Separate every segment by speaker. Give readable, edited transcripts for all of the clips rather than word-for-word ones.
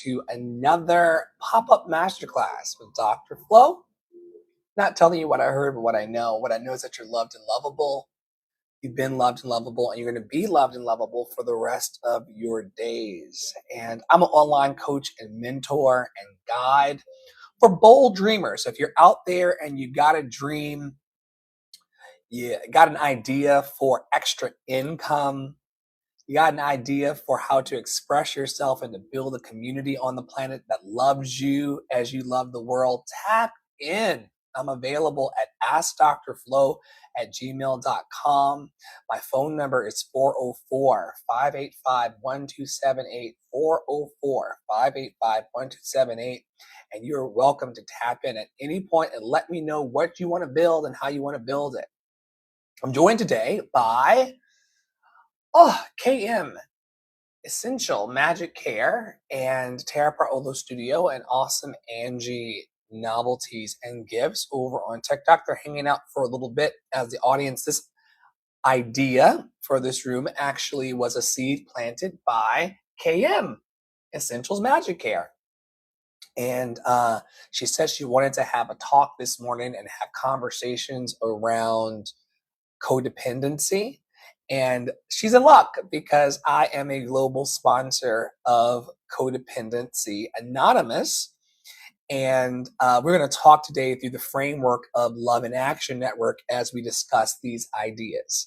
Speaker 1: to another pop-up masterclass with Dr. Flo. Not telling you what I heard, but what I know. What I know is that you're loved and lovable. You've been loved and lovable, and you're going to be loved and lovable for the rest of your days. And I'm an online coach and mentor and guide for bold dreamers. So if you're out there and you got a dream, you got an idea for extra income, you got an idea for how to express yourself and to build a community on the planet that loves you as you love the world, tap in. I'm available at askdrflo@gmail.com. My phone number is 404-585-1278, 404-585-1278. And you're welcome to tap in at any point and let me know what you want to build and how you want to build it. I'm joined today by KM, Essential Magic Care, and Tara Parolo Studio, and awesome Angie Novelties and Gifts over on TikTok. They're hanging out for a little bit as the audience. This idea for this room actually was a seed planted by KM, Essentials Magic Care. And she said she wanted to have a talk this morning and have conversations around codependency. And she's in luck because I am a global sponsor of Codependency Anonymous. And we're going to talk today through the framework of Love in Action Network as we discuss these ideas.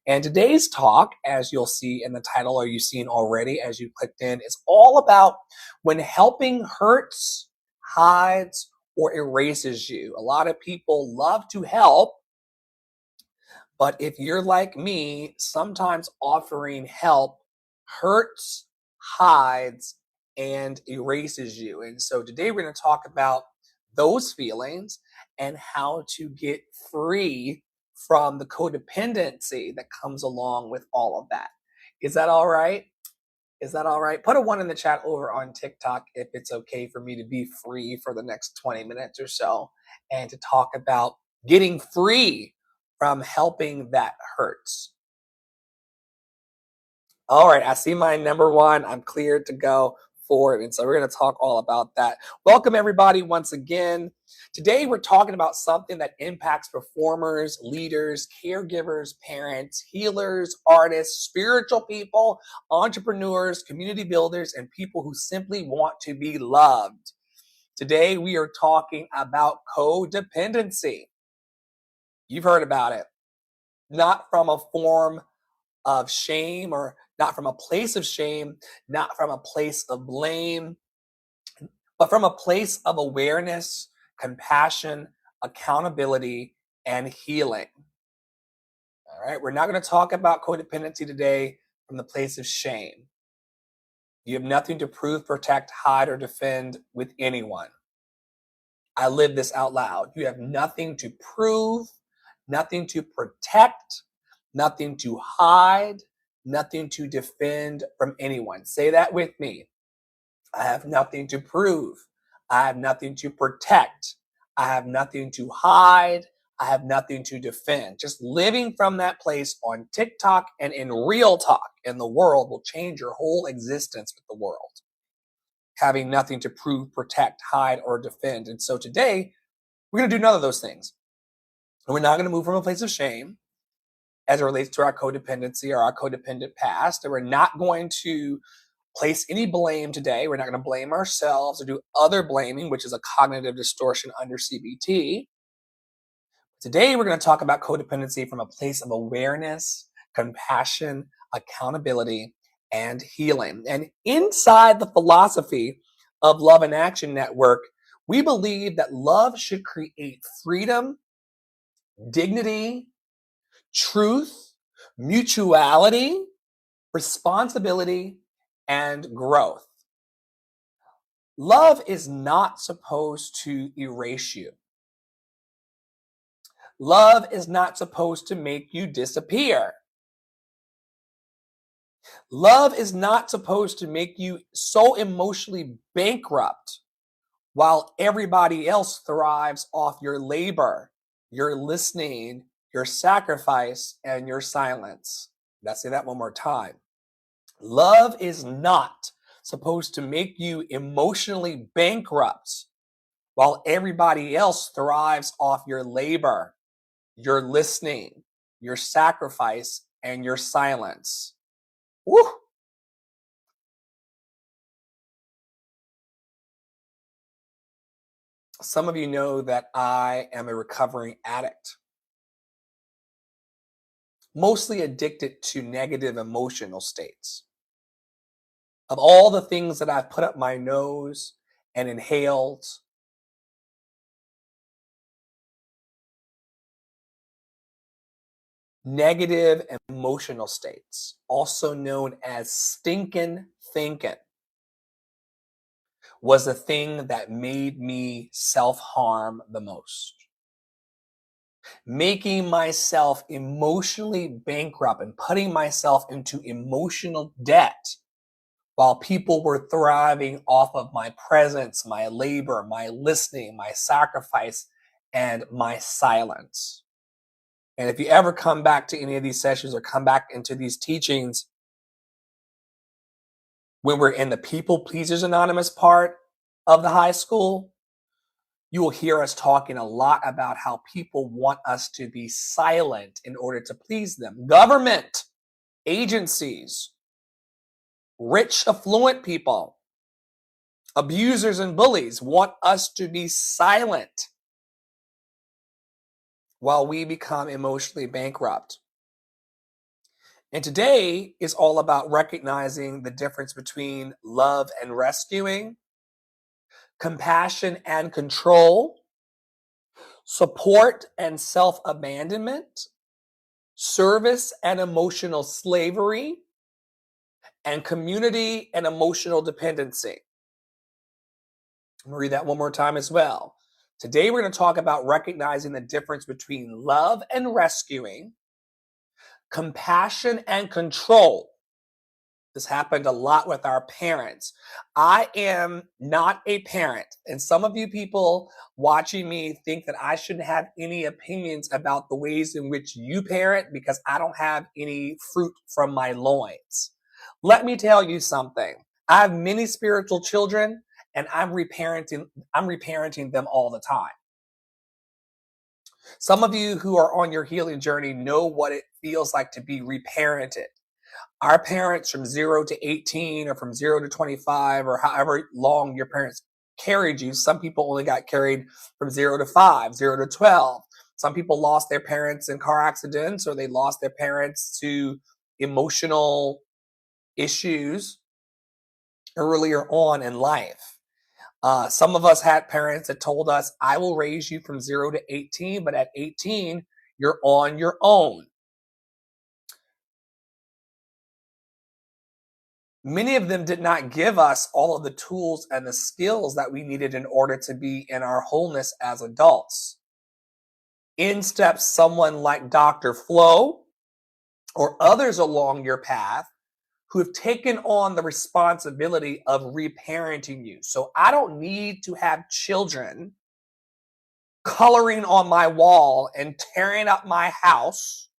Speaker 1: And today's talk, as you'll see in the title, or you've seen already as you clicked in, is all about when helping hurts, hides, or erases you. A lot of people love to help, but if you're like me, sometimes offering help hurts, hides, and erases you. And so today we're going to talk about those feelings and how to get free from the codependency that comes along with all of that. Is that all right? Is that all right? Put a 1 in the chat over on TikTok if it's okay for me to be free for the next 20 minutes or so and to talk about getting free from helping that hurts. All right, I see my number 1. I'm cleared to go forward. And so we're going to talk all about that. Welcome, everybody, once again. Today, we're talking about something that impacts performers, leaders, caregivers, parents, healers, artists, spiritual people, entrepreneurs, community builders, and people who simply want to be loved. Today, we are talking about codependency. You've heard about it. Not from a form of shame, or not from a place of shame, not from a place of blame, but from a place of awareness, compassion, accountability, and healing. All right, we're not going to talk about codependency today from the place of shame. You have nothing to prove, protect, hide, or defend with anyone. I live this out loud. You have nothing to prove, nothing to protect, nothing to hide, nothing to defend from anyone. Say that with me. I have nothing to prove. I have nothing to protect. I have nothing to hide. I have nothing to defend. Just living from that place on TikTok and in real talk in the world will change your whole existence with the world. Having nothing to prove, protect, hide, or defend. And so today, we're going to do none of those things. And we're not going to move from a place of shame as it relates to our codependency or our codependent past. And we're not going to place any blame today. We're not going to blame ourselves or do other blaming, which is a cognitive distortion under CBT. Today, we're going to talk about codependency from a place of awareness, compassion, accountability, and healing. And inside the philosophy of Love in Action Network, we believe that love should create freedom, dignity, truth, mutuality, responsibility, and growth. Love is not supposed to erase you. Love is not supposed to make you disappear. Love is not supposed to make you so emotionally bankrupt while everybody else thrives off your labor, your listening, your sacrifice, and your silence. Let's say that one more time. Love is not supposed to make you emotionally bankrupt while everybody else thrives off your labor, your listening, your sacrifice, and your silence. Woo! Some of you know that I am a recovering addict, mostly addicted to negative emotional states. Of all the things that I've put up my nose and inhaled, negative emotional states, also known as stinking thinking, was the thing that made me self-harm the most. Making myself emotionally bankrupt and putting myself into emotional debt while people were thriving off of my presence, my labor, my listening, my sacrifice, and my silence. And if you ever come back to any of these sessions or come back into these teachings, when we're in the People Pleasers Anonymous part of the high school, you will hear us talking a lot about how people want us to be silent in order to please them. Government, agencies, rich, affluent people, abusers and bullies want us to be silent while we become emotionally bankrupt. And today is all about recognizing the difference between love and rescuing, compassion and control, support and self-abandonment, service and emotional slavery, and community and emotional dependency. I'm going to read that one more time as well. Today we're going to talk about recognizing the difference between love and rescuing, compassion and control. This happened a lot with our parents. I am not a parent, and some of you people watching me think that I shouldn't have any opinions about the ways in which you parent because I don't have any fruit from my loins. Let me tell you something. I have many spiritual children, and I'm reparenting them all the time. Some of you who are on your healing journey know what it feels like to be reparented. Our parents from 0 to 18 or from 0 to 25 or however long your parents carried you. Some people only got carried from 0 to 5, 0 to 12. Some people lost their parents in car accidents, or they lost their parents to emotional issues earlier on in life. Some of us had parents that told us, I will raise you from 0 to 18, but at 18, you're on your own. Many of them did not give us all of the tools and the skills that we needed in order to be in our wholeness as adults. In steps someone like Dr. Flo or others along your path who have taken on the responsibility of reparenting you. So I don't need to have children coloring on my wall and tearing up my house,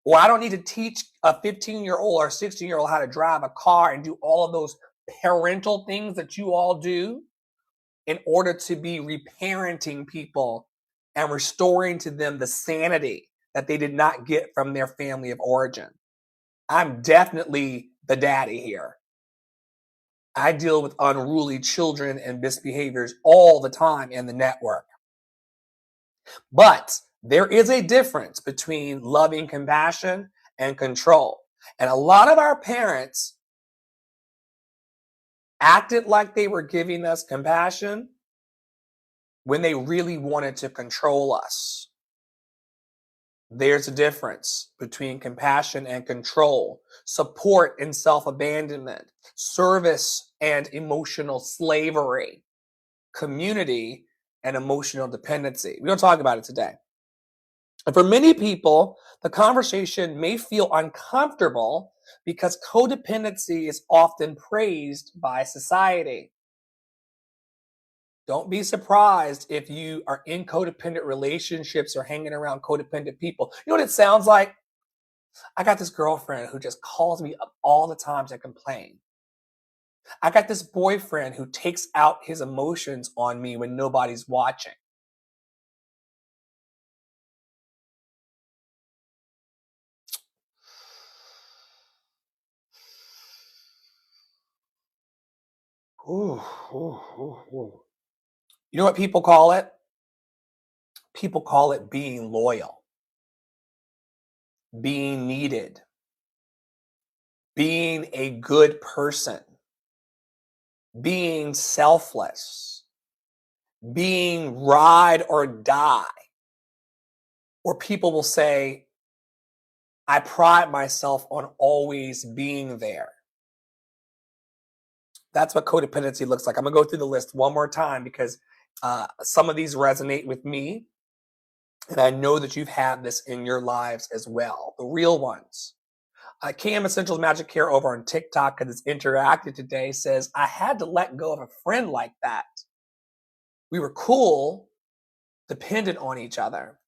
Speaker 1: or I don't need to teach a 15-year-old or 16-year-old how to drive a car and do all of those parental things that you all do in order to be reparenting people and restoring to them the sanity that they did not get from their family of origin. I'm definitely the daddy here. I deal with unruly children and misbehaviors all the time in the network. But there is a difference between loving compassion and control. And a lot of our parents acted like they were giving us compassion when they really wanted to control us. There's a difference between compassion and control, support and self-abandonment, service and emotional slavery, community and emotional dependency. We're going to talk about it today. And for many people, the conversation may feel uncomfortable because codependency is often praised by society. Don't be surprised if you are in codependent relationships or hanging around codependent people. You know what it sounds like? I got this girlfriend who just calls me up all the time to complain. I got this boyfriend who takes out his emotions on me when nobody's watching. Ooh, ooh, ooh, ooh. You know what people call it? People call it being loyal, being needed, being a good person, being selfless, being ride or die. Or people will say, I pride myself on always being there. That's what codependency looks like. I'm going to go through the list one more time because some of these resonate with me. And I know that you've had this in your lives as well. The real ones. KM Essentials Magic Care over on TikTok, because it's interactive today, says, I had to let go of a friend like that. We were cool, dependent on each other.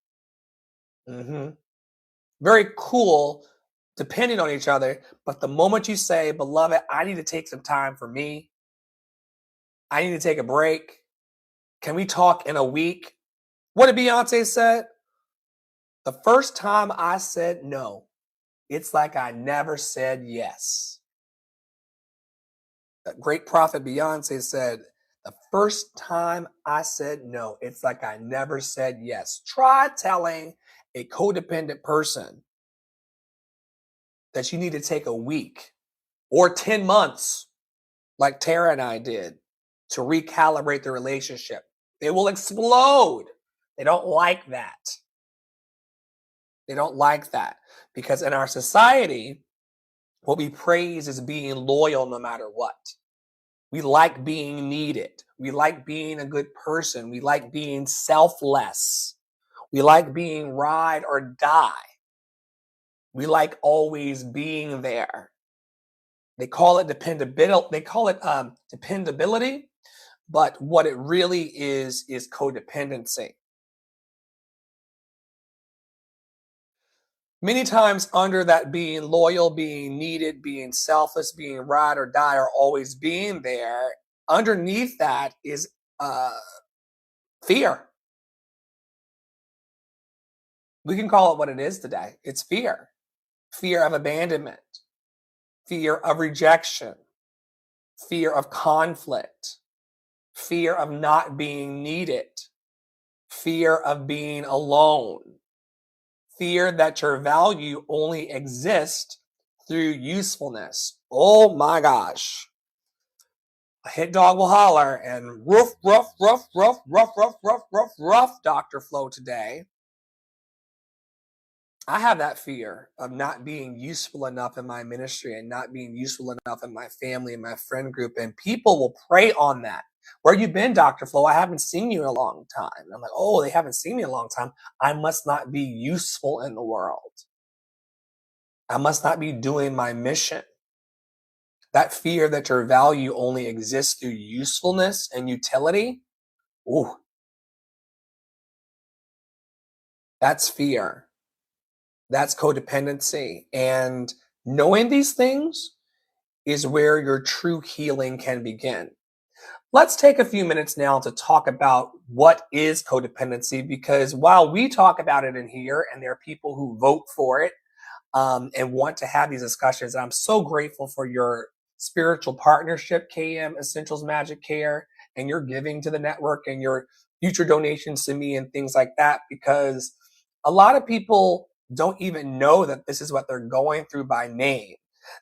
Speaker 1: Very cool, depending on each other. But the moment you say, beloved, I need to take some time for me, I need to take a break. Can we talk in a week? What did Beyonce said? The first time I said no, it's like I never said yes. The great prophet Beyonce said, the first time I said no, it's like I never said yes. Try telling a codependent person that you need to take a week or 10 months, like Tara and I did, to recalibrate the relationship. They will explode. They don't like that. They don't like that because in our society, what we praise is being loyal no matter what. We like being needed. We like being a good person. We like being selfless. We like being ride or die. We like always being there. They call it dependability. They call it dependability, but what it really is codependency. Many times under that being loyal, being needed, being selfless, being ride or die, or always being there, underneath that is fear. We can call it what it is today. It's fear. Fear of abandonment, fear of rejection, fear of conflict, fear of not being needed, fear of being alone, fear that your value only exists through usefulness. Oh my gosh. A hit dog will holler and rough, Dr. Flo today. I have that fear of not being useful enough in my ministry and not being useful enough in my family and my friend group. And people will prey on that. Where you been, Dr. Flo? I haven't seen you in a long time. And I'm like, oh, they haven't seen me in a long time. I must not be useful in the world. I must not be doing my mission. That fear that your value only exists through usefulness and utility, ooh, that's fear. That's codependency. And knowing these things is where your true healing can begin. Let's take a few minutes now to talk about what is codependency, because while we talk about it in here and there are people who vote for it and want to have these discussions, and I'm so grateful for your spiritual partnership, KM Essentials Magic Care, and your giving to the network and your future donations to me and things like that, because a lot of people don't even know that this is what they're going through by name.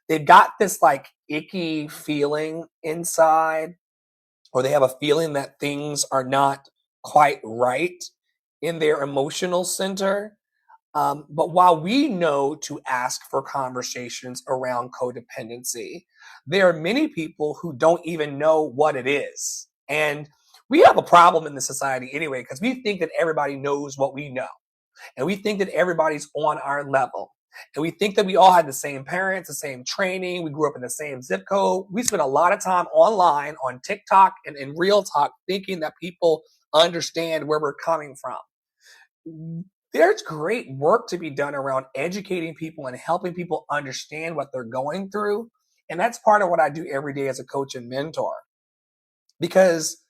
Speaker 1: They've got this like icky feeling inside, or they have a feeling that things are not quite right in their emotional center. But while we know to ask for conversations around codependency, there are many people who don't even know what it is. And we have a problem in the society anyway, because we think that everybody knows what we know. And we think that everybody's on our level. And we think that we all had the same parents, the same training. We grew up in the same zip code. We spend a lot of time online on TikTok and in real talk thinking that people understand where we're coming from. There's great work to be done around educating people and helping people understand what they're going through And that's part of what I do every day as a coach and mentor. Because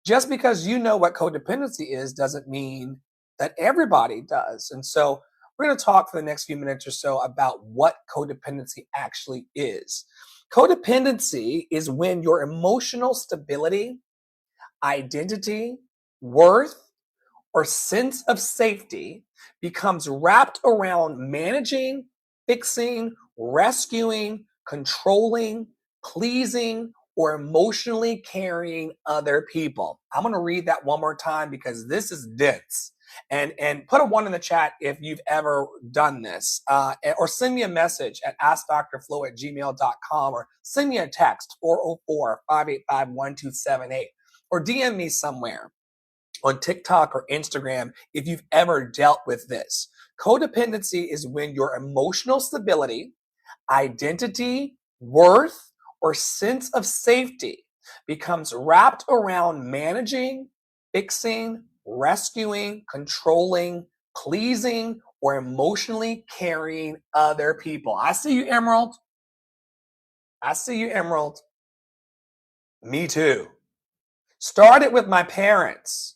Speaker 1: just because you know what codependency is doesn't mean that everybody does. And so we're going to talk for the next few minutes or so about what codependency actually is. Codependency is when your emotional stability, identity, worth, or sense of safety becomes wrapped around managing, fixing, rescuing, controlling, pleasing, or emotionally carrying other people. I'm going to read that one more time because this is dense. And put a one in the chat if you've ever done this, or send me a message at askdrflo@gmail.com, or send me a text 404-585-1278, or DM me somewhere on TikTok or Instagram if you've ever dealt with this. Codependency is when your emotional stability, identity, worth, or sense of safety becomes wrapped around managing, fixing, rescuing, controlling, pleasing, or emotionally carrying other people. I see you, Emerald. I see you, Emerald. Me too. Started with my parents.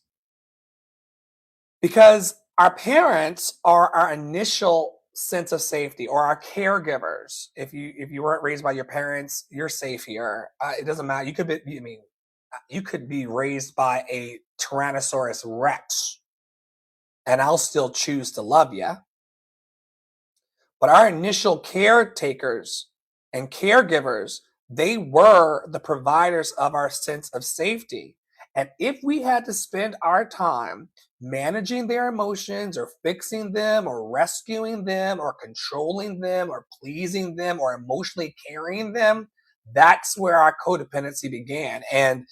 Speaker 1: Because our parents are our initial sense of safety, or our caregivers. If you weren't raised by your parents, you're safe here. It doesn't matter. You could be raised by a Tyrannosaurus Rex, and I'll still choose to love you. But our initial caretakers and caregivers, they were the providers of our sense of safety. And if we had to spend our time managing their emotions, or fixing them, or rescuing them, or controlling them, or pleasing them, or emotionally carrying them, that's where our codependency began. And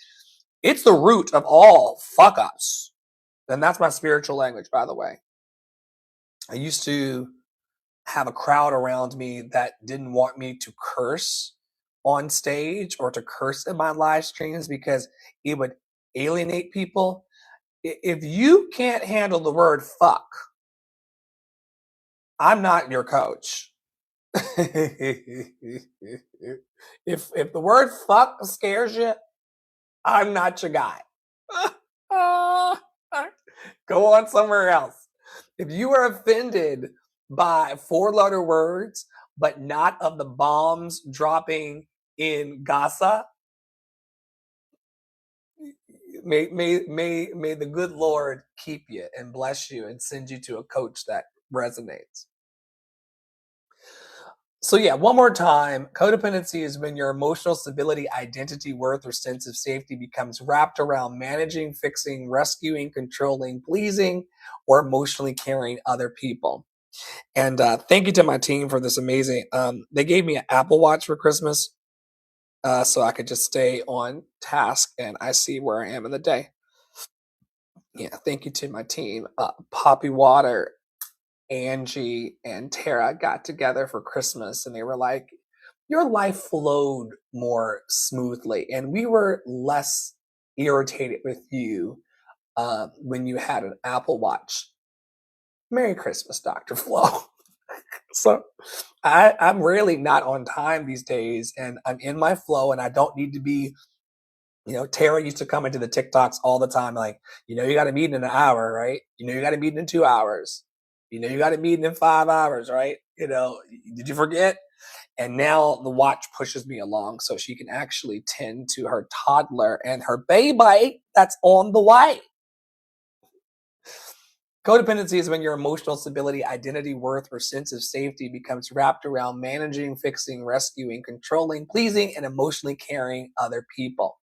Speaker 1: it's the root of all fuck ups. And that's my spiritual language, by the way. I used to have a crowd around me that didn't want me to curse on stage or to curse in my live streams because it would alienate people. If you can't handle the word fuck, I'm not your coach. if the word fuck scares you, I'm not your guy. Go on somewhere else. If you are offended by four-letter words, but not of the bombs dropping in Gaza, may the good Lord keep you and bless you and send you to a coach that resonates. So yeah, one more time, codependency is when your emotional stability, identity, worth, or sense of safety becomes wrapped around managing, fixing, rescuing, controlling, pleasing, or emotionally carrying other people. And thank you to my team for this amazing. They gave me an Apple Watch for Christmas, so I could just stay on task and I see where I am in the day. Yeah, thank you to my team. Poppy Water, Angie, and Tara got together for Christmas, and they were like, "Your life flowed more smoothly, and we were less irritated with you when you had an Apple Watch." Merry Christmas, Dr. Flo. So I'm really not on time these days, and I'm in my flow, and I don't need to be. Tara used to come into the TikToks all the time, like, you got a meeting in an hour, right? You got a meeting in 2 hours. You got a meeting in 5 hours, right? Did you forget? And now the watch pushes me along so she can actually tend to her toddler and her baby that's on the way. Codependency is when your emotional stability, identity, worth, or sense of safety becomes wrapped around managing, fixing, rescuing, controlling, pleasing, and emotionally carrying other people.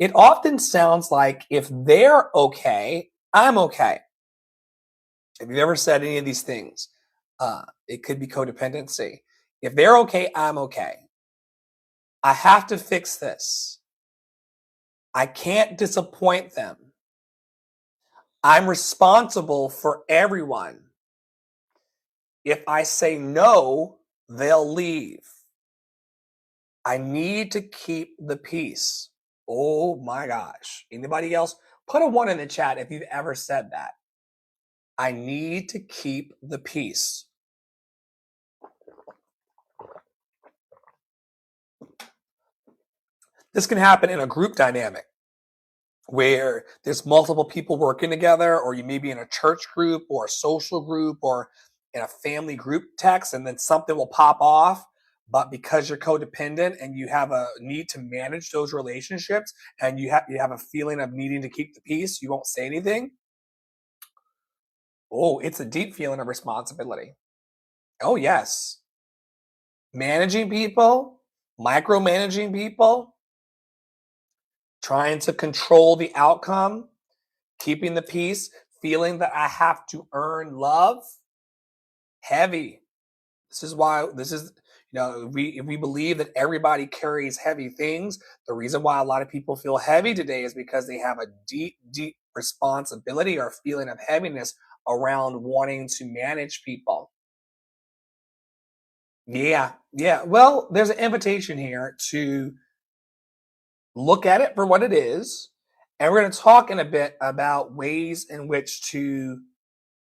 Speaker 1: It often sounds like if they're okay, I'm okay. If you've ever said any of these things, it could be codependency. If they're okay, I'm okay. I have to fix this. I can't disappoint them. I'm responsible for everyone. If I say no, they'll leave. I need to keep the peace. Oh my gosh. Anybody else? Put a one in the chat if you've ever said that. I need to keep the peace. This can happen in a group dynamic where there's multiple people working together, or you may be in a church group or a social group or in a family group text, and then something will pop off. But because you're codependent and you have a need to manage those relationships, and you have a feeling of needing to keep the peace, you won't say anything. Oh, it's a deep feeling of responsibility. Oh, yes. Managing people, micromanaging people, trying to control the outcome, keeping the peace, feeling that I have to earn love, heavy. If we believe that everybody carries heavy things, the reason why a lot of people feel heavy today is because they have a deep, deep responsibility or feeling of heaviness around wanting to manage people. Yeah, yeah. Well, there's an invitation here to look at it for what it is. And we're going to talk in a bit about ways in which to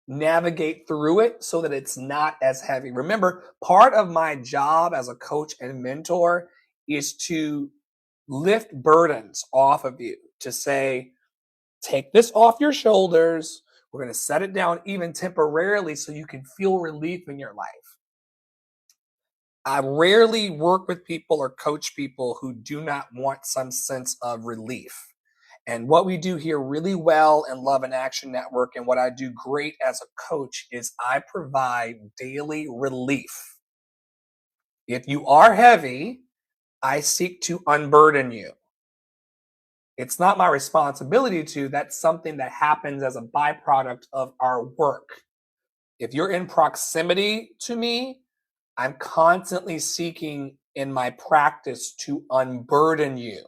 Speaker 1: navigate through it so that it's not as heavy. Remember, part of my job as a coach and mentor is to lift burdens off of you, to say, take this off your shoulders. We're going to set it down even temporarily so you can feel relief in your life. I rarely work with people or coach people who do not want some sense of relief. And what we do here really well in Love and Action Network, and what I do great as a coach, is I provide daily relief. If you are heavy, I seek to unburden you. It's not my responsibility to, that's something that happens as a byproduct of our work. If you're in proximity to me, I'm constantly seeking in my practice to unburden you.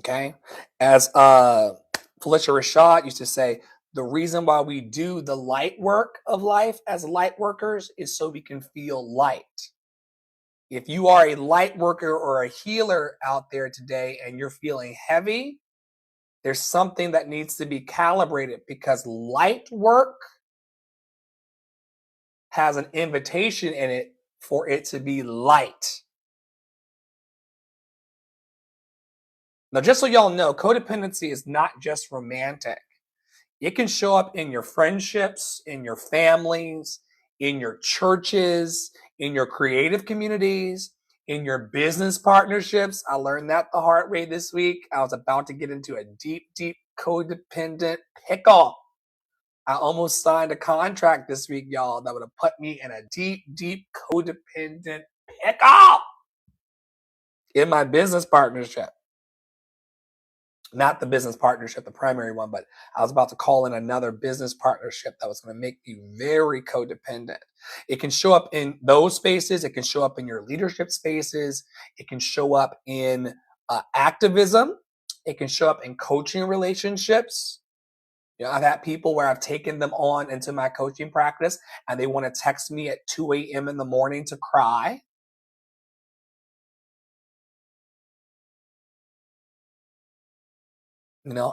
Speaker 1: Okay? As Felicia Rashad used to say, the reason why we do the light work of life as light workers is so we can feel light. If you are a light worker or a healer out there today and you're feeling heavy, there's something that needs to be calibrated, because light work has an invitation in it for it to be light. Now, just so y'all know, codependency is not just romantic. It can show up in your friendships, in your families, in your churches, in your creative communities, in your business partnerships. I learned that the hard way this week. I was about to get into a deep, deep codependent pickle. I almost signed a contract this week, y'all, that would have put me in a deep, deep codependent pickle in my business partnership. Not the business partnership, the primary one, but I was about to call in another business partnership that was going to make you very codependent. It can show up in those spaces. It can show up in your leadership spaces. It can show up in activism. It can show up in coaching relationships. I've had people where I've taken them on into my coaching practice and they want to text me at 2 a.m. in the morning to cry.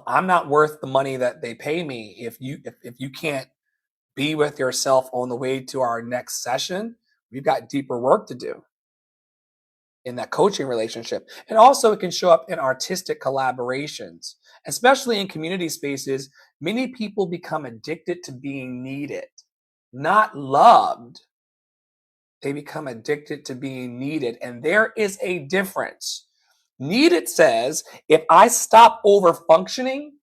Speaker 1: I'm not worth the money that they pay me if you can't be with yourself on the way to our next session. We've got deeper work to do in that coaching relationship. And also, it can show up in artistic collaborations, especially in community spaces. Many people become addicted to being needed, not loved. They become addicted to being needed. And there is a difference. Needed says, if I stop over functioning,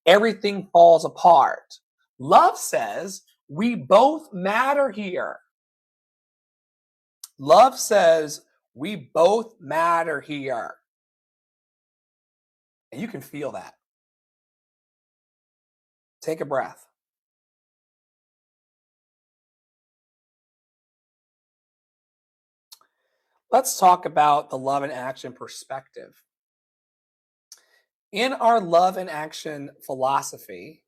Speaker 1: everything falls apart. Love says, we both matter here. Love says, we both matter here. And you can feel that. Take a breath. Let's talk about the love and action perspective. In our love and action philosophy,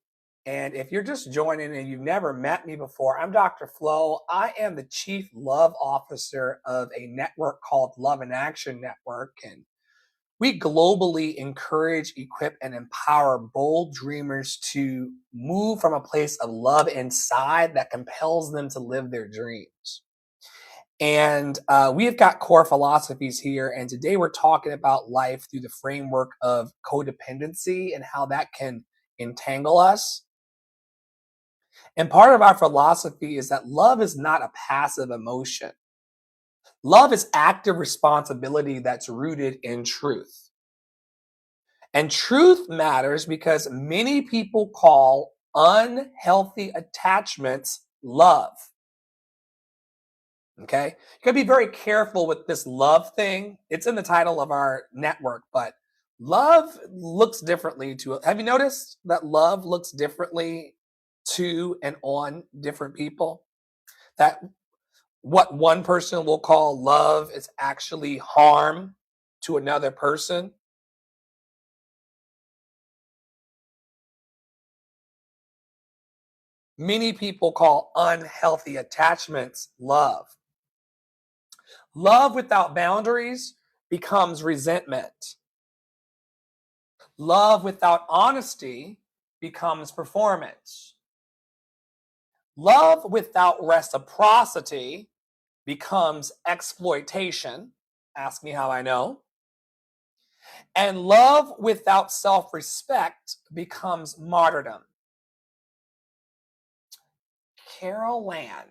Speaker 1: and if you're just joining and you've never met me before, I'm Dr. Flo. I am the Chief Love Officer of a network called Love and Action Network. And we globally encourage, equip, and empower bold dreamers to move from a place of love inside that compels them to live their dreams. And we have got core philosophies here. And today we're talking about life through the framework of codependency and how that can entangle us. And part of our philosophy is that love is not a passive emotion. Love is active responsibility that's rooted in truth. And truth matters because many people call unhealthy attachments love. Okay. You got to be very careful with this love thing. It's in the title of our network, but love looks differently to, have you noticed that love looks differently to and on different people? That what one person will call love is actually harm to another person. Many people call unhealthy attachments love. Love without boundaries becomes resentment. Love without honesty becomes performance. Love without reciprocity becomes exploitation. Ask me how I know. And love without self respect becomes martyrdom. Carol Ann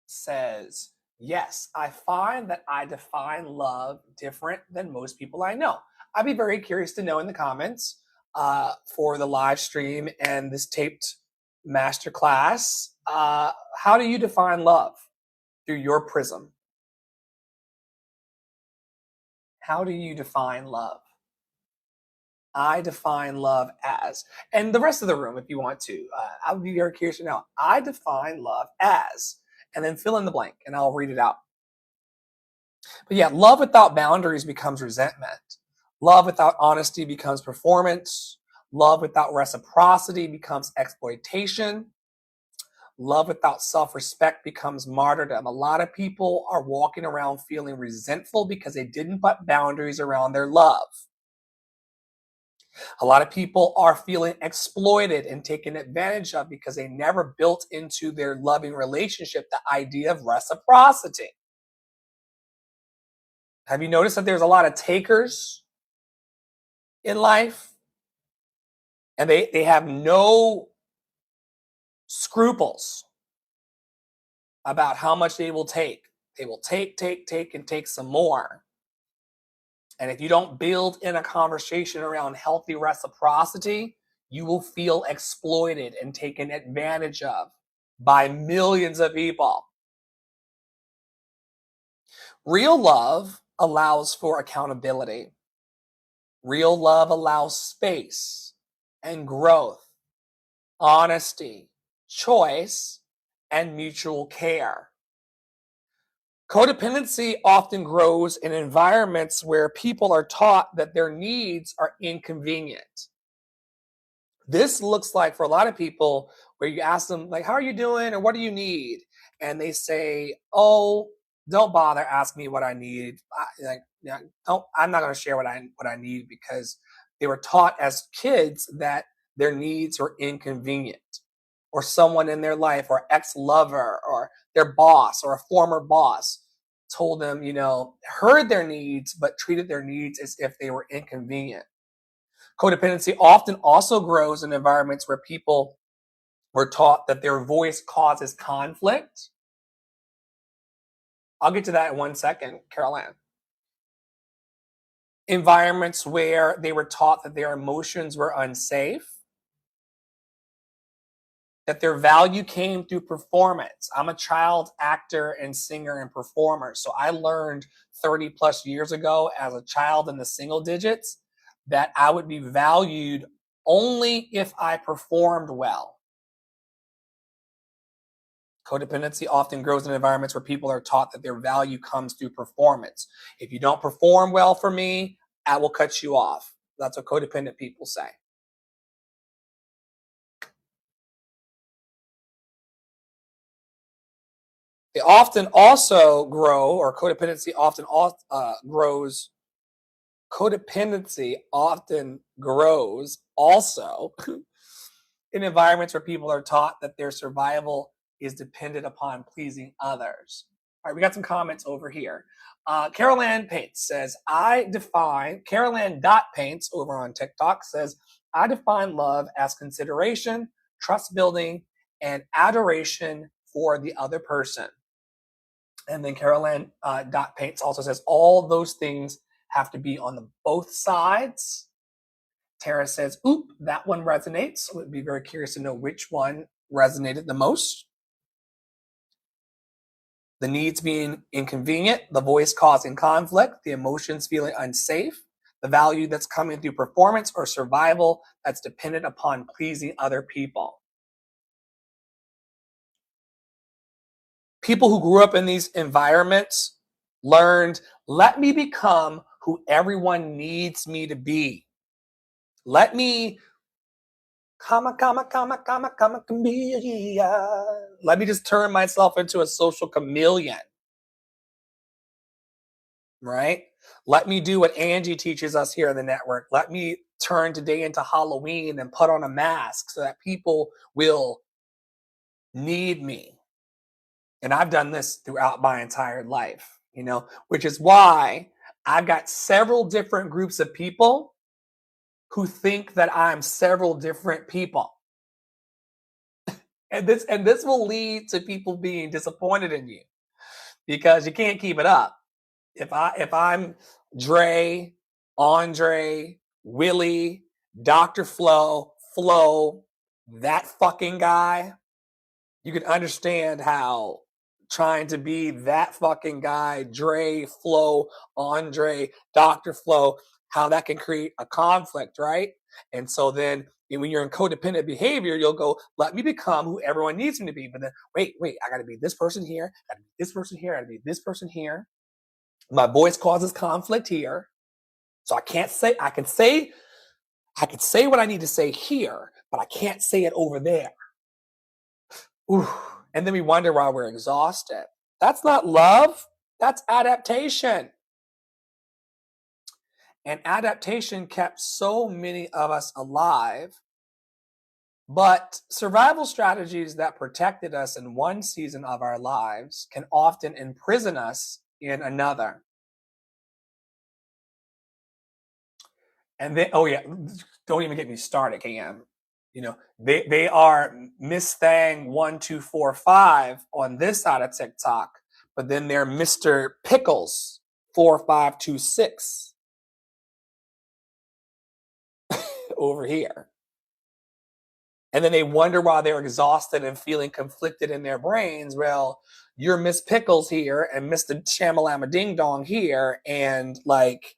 Speaker 1: says, yes, I find that I define love different than most people I know. I'd be very curious to know in the comments for the live stream and this taped masterclass. How do you define love through your prism? How do you define love? I define love as, and the rest of the room, if you want to, I would be very curious to know. I define love as, and then fill in the blank, and I'll read it out. But yeah, love without boundaries becomes resentment. Love without honesty becomes performance. Love without reciprocity becomes exploitation. Love without self respect becomes martyrdom. A lot of people are walking around feeling resentful because they didn't put boundaries around their love. A lot of people are feeling exploited and taken advantage of because they never built into their loving relationship the idea of reciprocity. Have you noticed that there's a lot of takers in life? And they have no scruples about how much they will take. They will take, and take some more. And if you don't build in a conversation around healthy reciprocity, you will feel exploited and taken advantage of by millions of people. Real love allows for accountability. Real love allows space and growth, honesty, choice, and mutual care. Codependency often grows in environments where people are taught that their needs are inconvenient. This looks like, for a lot of people, where you ask them, like, how are you doing or what do you need? And they say, oh, don't bother asking me what I need. I'm not going to share what I need, because they were taught as kids that their needs were inconvenient, or someone in their life, or ex-lover, or their boss, or a former boss told them, heard their needs, but treated their needs as if they were inconvenient. Codependency often also grows in environments where people were taught that their voice causes conflict. I'll get to that in 1 second, Carol Ann. Environments where they were taught that their emotions were unsafe, that their value came through performance. I'm a child actor and singer and performer. So I learned 30 plus years ago as a child in the single digits that I would be valued only if I performed well. Codependency often grows in environments where people are taught that their value comes through performance. If you don't perform well for me, I will cut you off. That's what codependent people say. They often also grow, or codependency often grows. Codependency often grows also in environments where people are taught that their survival is dependent upon pleasing others. All right, we got some comments over here. Carol Ann Paints says, Carol Ann Paints over on TikTok says, I define love as consideration, trust building, and adoration for the other person. And then Carol Ann Paints also says, all those things have to be on the both sides. Tara says, oop, that one resonates. Would be very curious to know which one resonated the most. The needs being inconvenient, the voice causing conflict, the emotions feeling unsafe, the value that's coming through performance or survival that's dependent upon pleasing other people. People who grew up in these environments learned, let me become who everyone needs me to be. Let me let me just turn myself into a social chameleon. Right? Let me do what Angie teaches us here in the network. Let me turn today into Halloween and put on a mask so that people will need me. And I've done this throughout my entire life, which is why I've got several different groups of people who think that I'm several different people. And this will lead to people being disappointed in you because you can't keep it up. If I'm Dre, Andre, Willie, Dr. Flo, that fucking guy, you can understand how trying to be that fucking guy, Dre, Flo, Andre, Dr. Flo, how that can create a conflict, right? And so then when you're in codependent behavior, you'll go, let me become who everyone needs me to be. But then, wait, I got to be this person here, I got to be this person here, I got to be this person here. My voice causes conflict here. So I can say what I need to say here, but I can't say it over there. Ooh. And then we wonder why we're exhausted. That's not love. That's adaptation. And adaptation kept so many of us alive. But survival strategies that protected us in one season of our lives can often imprison us in another. And then, oh yeah, don't even get me started, Cam. They are Miss Thang 1245 on this side of TikTok, but then they're Mr. Pickles 4526 over here. And then they wonder why they're exhausted and feeling conflicted in their brains. Well, you're Miss Pickles here and Mr. Shamalama Ding Dong here, and like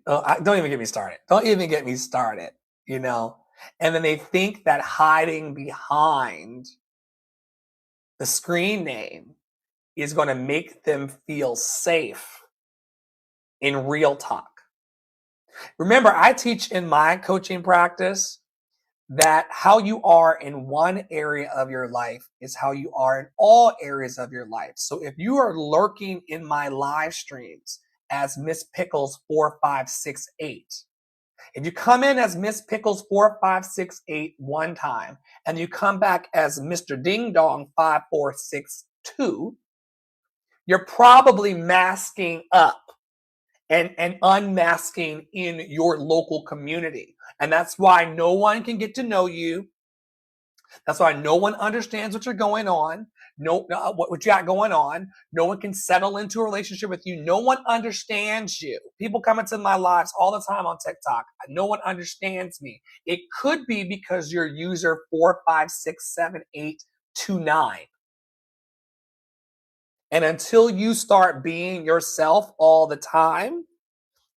Speaker 1: don't even get me started. Don't even get me started, And then they think that hiding behind the screen name is going to make them feel safe in real talk. Remember, I teach in my coaching practice that how you are in one area of your life is how you are in all areas of your life. So if you are lurking in my live streams as Miss Pickles 4568, if you come in as Miss Pickles 4568 one time and you come back as Mr. Ding Dong 5462, you're probably masking up and unmasking in your local community. And that's why no one can get to know you. That's why no one understands what you're going on. What you got going on. No one can settle into a relationship with you. No one understands you. People come into my lives all the time on TikTok. No one understands me. It could be because you're user 4567829. And until you start being yourself all the time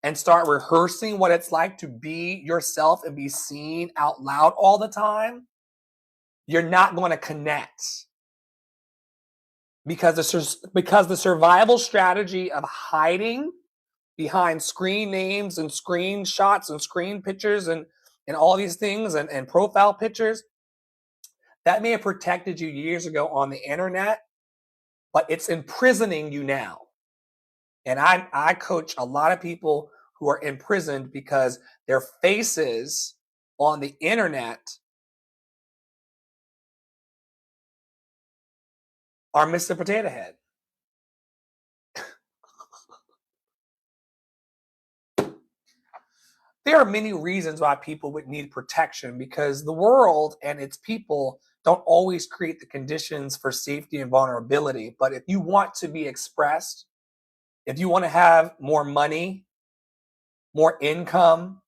Speaker 1: and start rehearsing what it's like to be yourself and be seen out loud all the time, you're not going to connect. Because the survival strategy of hiding behind screen names and screenshots and screen pictures and all these things and profile pictures, that may have protected you years ago on the internet, but it's imprisoning you now. And I coach a lot of people who are imprisoned because their faces on the internet are Mr. Potato Head. There are many reasons why people would need protection, because the world and its people don't always create the conditions for safety and vulnerability. But if you want to be expressed, if you want to have more money, more income,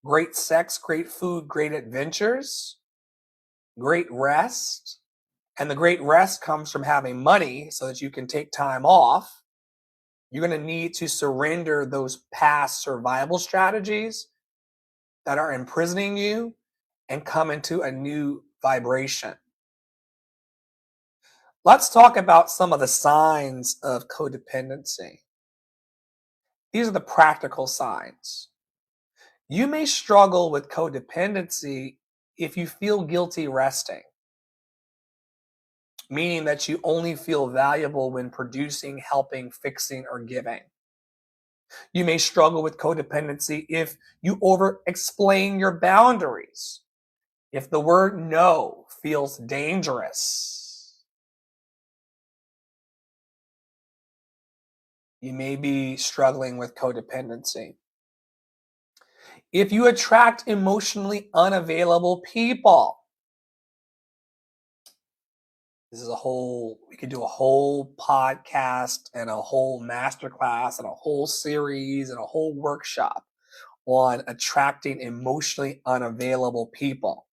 Speaker 1: great sex, great food, great adventures, great rest, and the great rest comes from having money so that you can take time off, you're going to need to surrender those past survival strategies that are imprisoning you and come into a new vibration. Let's talk about some of the signs of codependency. These are the practical signs. You may struggle with codependency if you feel guilty resting, meaning that you only feel valuable when producing, helping, fixing, or giving. You may struggle with codependency if you over-explain your boundaries, if the word no feels dangerous. You may be struggling with codependency if you attract emotionally unavailable people. This is we could do a whole podcast and a whole masterclass and a whole series and a whole workshop on attracting emotionally unavailable people.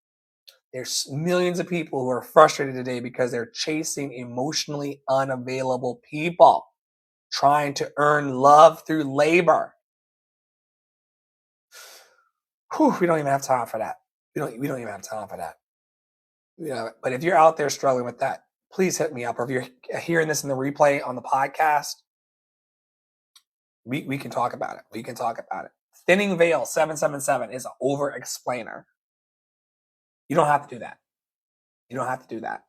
Speaker 1: There's millions of people who are frustrated today because they're chasing emotionally unavailable people, trying to earn love through labor. We don't even have time for that. We don't even have time for that. But if you're out there struggling with that, please hit me up. Or if you're hearing this in the replay on the podcast, we can talk about it. We can talk about it. Thinning Veil 777 is an over-explainer. You don't have to do that. You don't have to do that.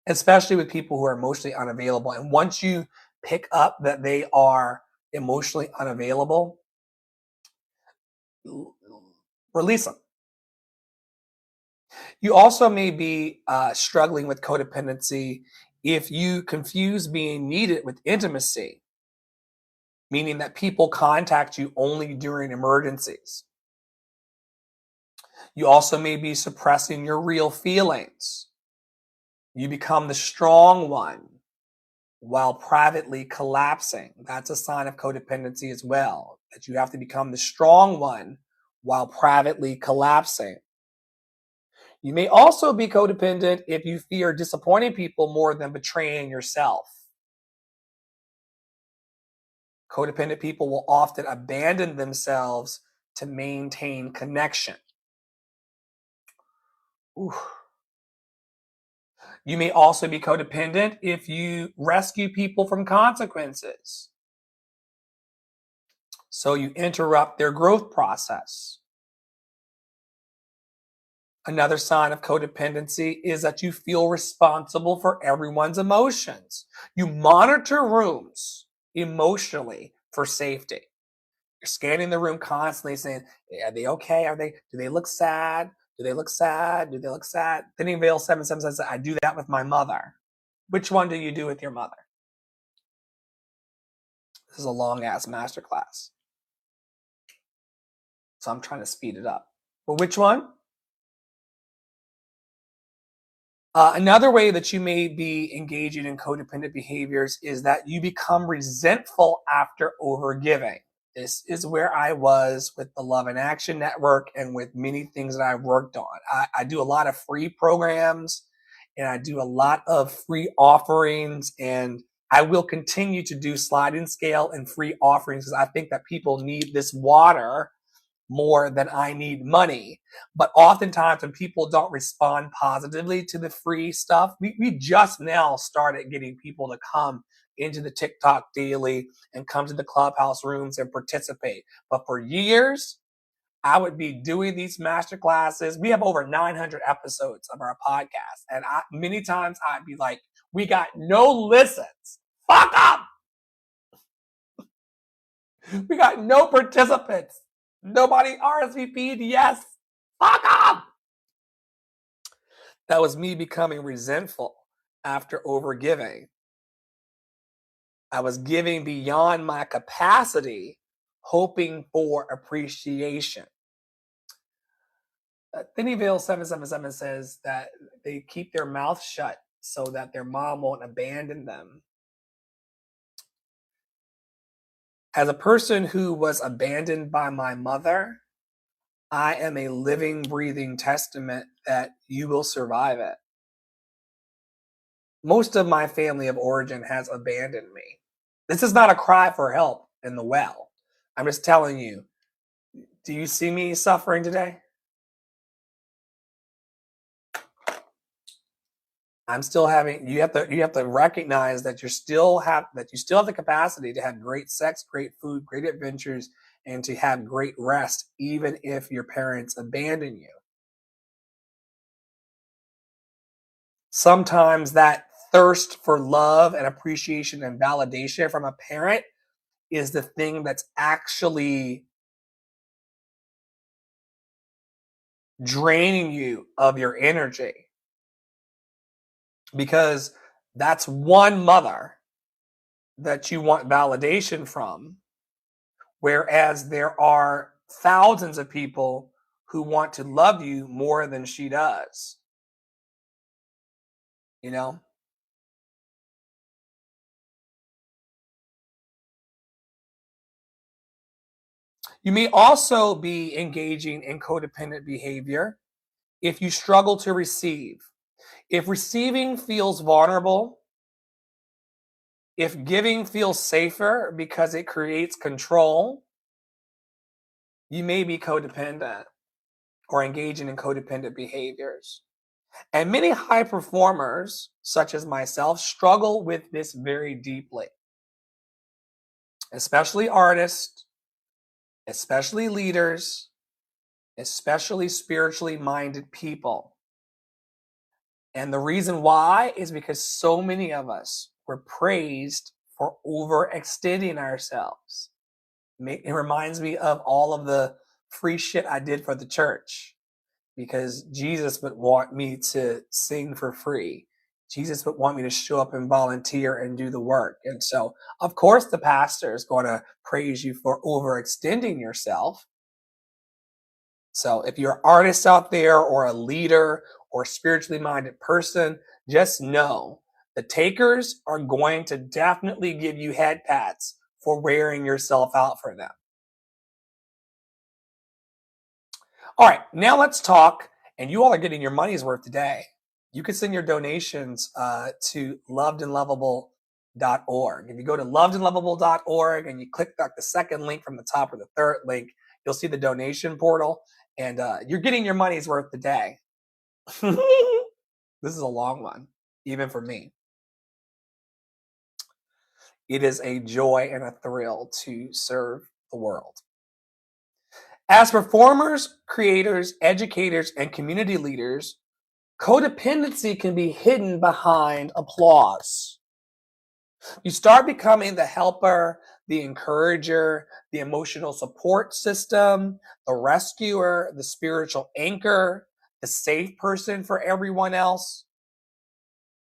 Speaker 1: Especially with people who are emotionally unavailable. And once you pick up that they are emotionally unavailable, release them. You also may be struggling with codependency if you confuse being needed with intimacy, meaning that people contact you only during emergencies. You also may be suppressing your real feelings. You become the strong one while privately collapsing. That's a sign of codependency as well, that you have to become the strong one while privately collapsing. You may also be codependent if you fear disappointing people more than betraying yourself. Codependent people will often abandon themselves to maintain connection. Ooh. You may also be codependent if you rescue people from consequences. So you interrupt their growth process. Another sign of codependency is that you feel responsible for everyone's emotions. You monitor rooms emotionally for safety. You're scanning the room constantly saying, are they okay? Do they look sad? Do they look sad? Do they look sad? Thinning Veil 77 says, I do that with my mother. Which one do you do with your mother? This is a long ass masterclass, so I'm trying to speed it up. But which one? Another way that you may be engaging in codependent behaviors is that you become resentful after overgiving. This is where I was with the Love in Action Network and with many things that I've worked on. I do a lot of free programs and I do a lot of free offerings, and I will continue to do sliding scale and free offerings because I think that people need this water more than I need money. But oftentimes when people don't respond positively to the free stuff, we just now started getting people to come into the TikTok daily and come to the clubhouse rooms and participate. But for years, I would be doing these master classes. We have over 900 episodes of our podcast. And many times I'd be like, we got no listens. Fuck up. We got no participants. Nobody RSVP'd. Yes. Fuck off. That was me becoming resentful after overgiving. I was giving beyond my capacity, hoping for appreciation. Thinnyville 777 says that they keep their mouth shut so that their mom won't abandon them. As a person who was abandoned by my mother, I am a living, breathing testament that you will survive it. Most of my family of origin has abandoned me. This is not a cry for help in the well. I'm just telling you, do you see me suffering today? I'm still having, you have to recognize that you still have the capacity to have great sex, great food, great adventures, and to have great rest, even if your parents abandon you. Sometimes that thirst for love and appreciation and validation from a parent is the thing that's actually draining you of your energy, because that's one mother that you want validation from, whereas there are thousands of people who want to love you more than she does. You know? You may also be engaging in codependent behavior if you struggle to receive. If receiving feels vulnerable, if giving feels safer because it creates control, you may be codependent or engaging in codependent behaviors. And many high performers, such as myself, struggle with this very deeply, especially artists, especially leaders, especially spiritually minded people. And the reason why is because so many of us were praised for overextending ourselves. It reminds me of all of the free shit I did for the church, because Jesus would want me to sing for free. Jesus would want me to show up and volunteer and do the work. And so, of course, the pastor is going to praise you for overextending yourself. So if you're an artist out there or a leader or a spiritually minded person, just know the takers are going to definitely give you head pats for wearing yourself out for them. All right, now let's talk, and you all are getting your money's worth today. You can send your donations to lovedandlovable.org. If you go to lovedandlovable.org and you click the second link from the top or the third link, you'll see the donation portal, and you're getting your money's worth today. This is a long one, even for me. It is a joy and a thrill to serve the world. As performers, creators, educators, and community leaders, codependency can be hidden behind applause. You start becoming the helper, the encourager, the emotional support system, the rescuer, the spiritual anchor, the safe person for everyone else.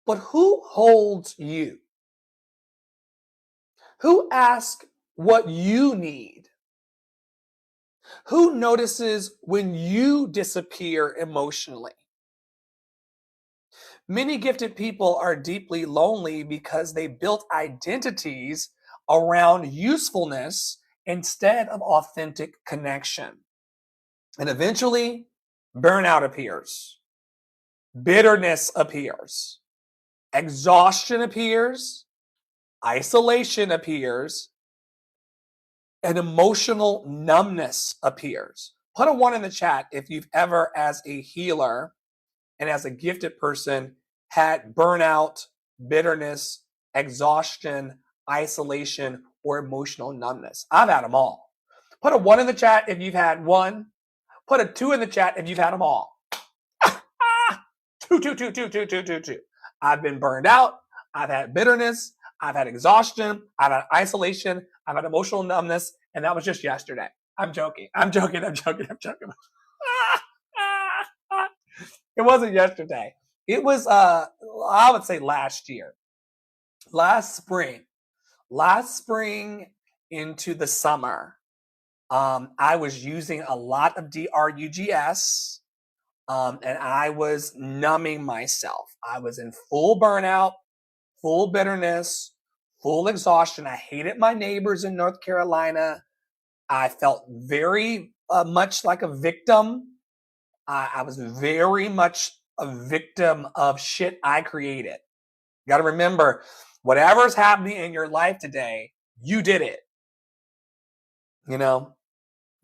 Speaker 1: But who holds you? Who asks what you need? Who notices when you disappear emotionally? Many gifted people are deeply lonely because they built identities around usefulness instead of authentic connection. And eventually, burnout appears, bitterness appears, exhaustion appears, isolation appears, and emotional numbness appears. Put a 1 in the chat if you've ever, as a healer and as a gifted person, had burnout, bitterness, exhaustion, isolation, or emotional numbness. I've had them all. Put a 1 in the chat if you've had one. Put a 2 in the chat if you've had them all. Two. I've been burned out. I've had bitterness. I've had exhaustion. I've had isolation. I've had emotional numbness. And that was just yesterday. I'm joking. I'm joking. I'm joking. I'm joking. It wasn't yesterday. It was, I would say last year. Last spring into the summer, I was using a lot of DRUGS, and I was numbing myself. I was in full burnout, full bitterness, full exhaustion. I hated my neighbors in North Carolina. I felt very much like a victim. I was very much a victim of shit I created. You got to remember, whatever's happening in your life today, you did it. You know,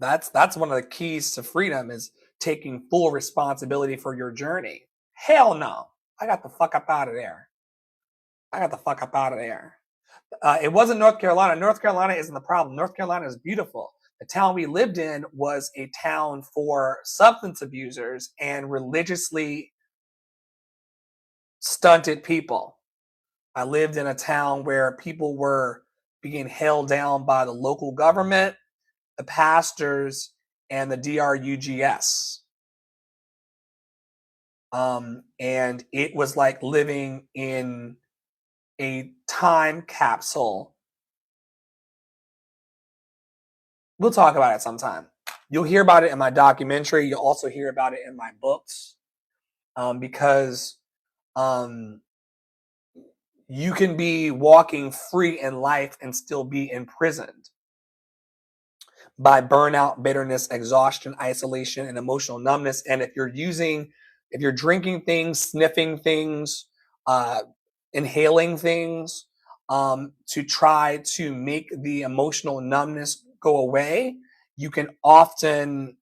Speaker 1: that's one of the keys to freedom, is taking full responsibility for your journey. Hell no. I got the fuck up out of there. It wasn't North Carolina. North Carolina isn't the problem. North Carolina is beautiful. The town we lived in was a town for substance abusers and religiously stunted people. I lived in a town where people were being held down by the local government, the pastors, and the DRUGS. And it was like living in a time capsule. We'll talk about it sometime. You'll hear about it in my documentary. You'll also hear about it in my books, because you can be walking free in life and still be imprisoned by burnout, bitterness, exhaustion, isolation, and emotional numbness. And if you're drinking things, sniffing things, inhaling things, to try to make the emotional numbness go away, you can often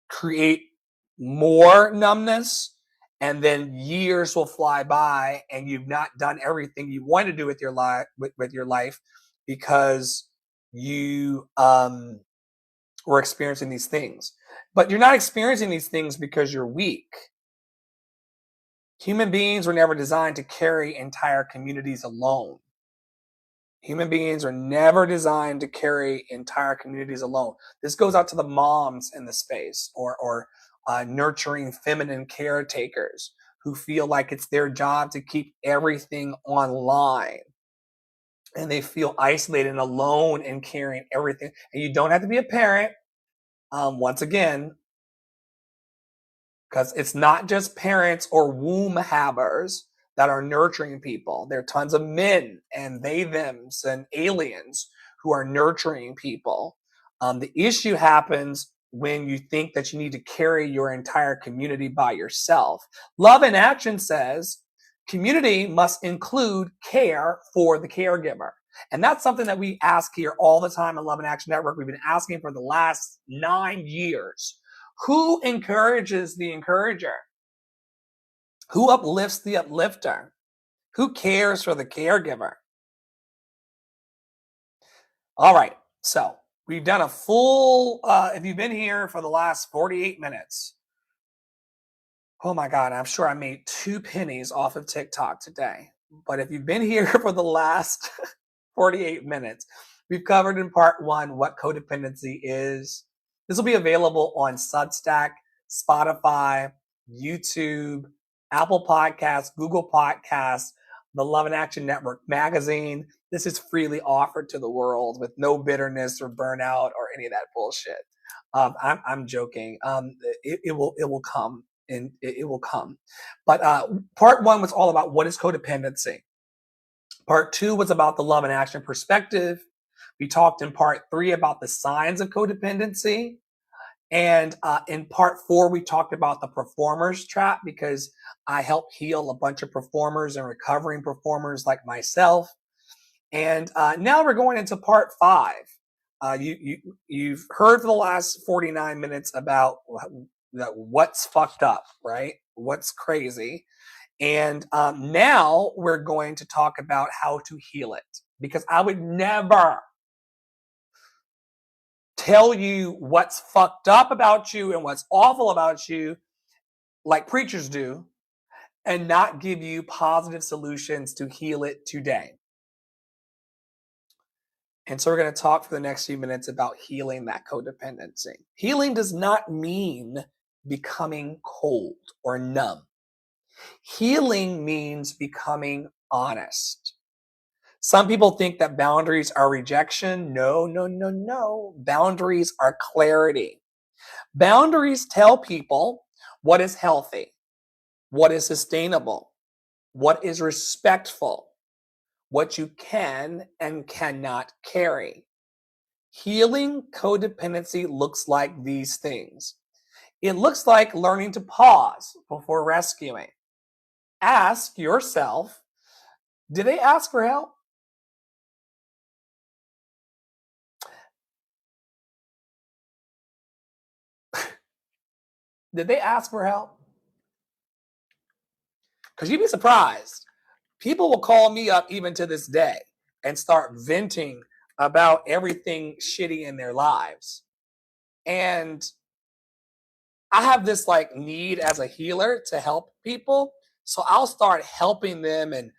Speaker 1: create more numbness, and then years will fly by and you've not done everything you want to do with your life, because you were experiencing these things. But you're not experiencing these things because you're weak. Human beings were never designed to carry entire communities alone. Human beings are never designed to carry entire communities alone. This goes out to the moms in the space, or nurturing feminine caretakers who feel like it's their job to keep everything online. And they feel isolated and alone in carrying everything. And you don't have to be a parent, once again, because it's not just parents or womb havers that are nurturing people. There are tons of men and they, thems and aliens who are nurturing people. The issue happens when you think that you need to carry your entire community by yourself. Love in Action says community must include care for the caregiver. And that's something that we ask here all the time in Love in Action Network. We've been asking for the last 9 years. Who encourages the encourager? Who uplifts the uplifter? Who cares for the caregiver? All right, so we've done a full, if you've been here for the last 48 minutes, oh my God, I'm sure I made 2 pennies off of TikTok today. But if you've been here for the last 48 minutes, we've covered in part 1 what codependency is. This will be available on Substack, Spotify, YouTube, Apple Podcasts, Google Podcasts, the Love in Action Network magazine. This is freely offered to the world with no bitterness or burnout or any of that bullshit. I'm joking. It will come, and it will come. But part 1 was all about what is codependency. Part 2 was about the Love in Action perspective. We talked in part 3 about the signs of codependency. And in part 4, we talked about the performer's trap, because I help heal a bunch of performers and recovering performers like myself. And now we're going into part 5. You've heard for the last 49 minutes about what's fucked up, right? What's crazy. And now we're going to talk about how to heal it, because I would never tell you what's fucked up about you and what's awful about you like preachers do, and not give you positive solutions to heal it today. And so we're going to talk for the next few minutes about healing that codependency. Healing does not mean becoming cold or numb. Healing means becoming honest. Some people think that boundaries are rejection. No, no, no, no. Boundaries are clarity. Boundaries tell people what is healthy, what is sustainable, what is respectful, what you can and cannot carry. Healing codependency looks like these things. It looks like learning to pause before rescuing. Ask yourself, did they ask for help? Did they ask for help? Because you'd be surprised. People will call me up even to this day and start venting about everything shitty in their lives. And I have this like need as a healer to help people. So I'll start helping them and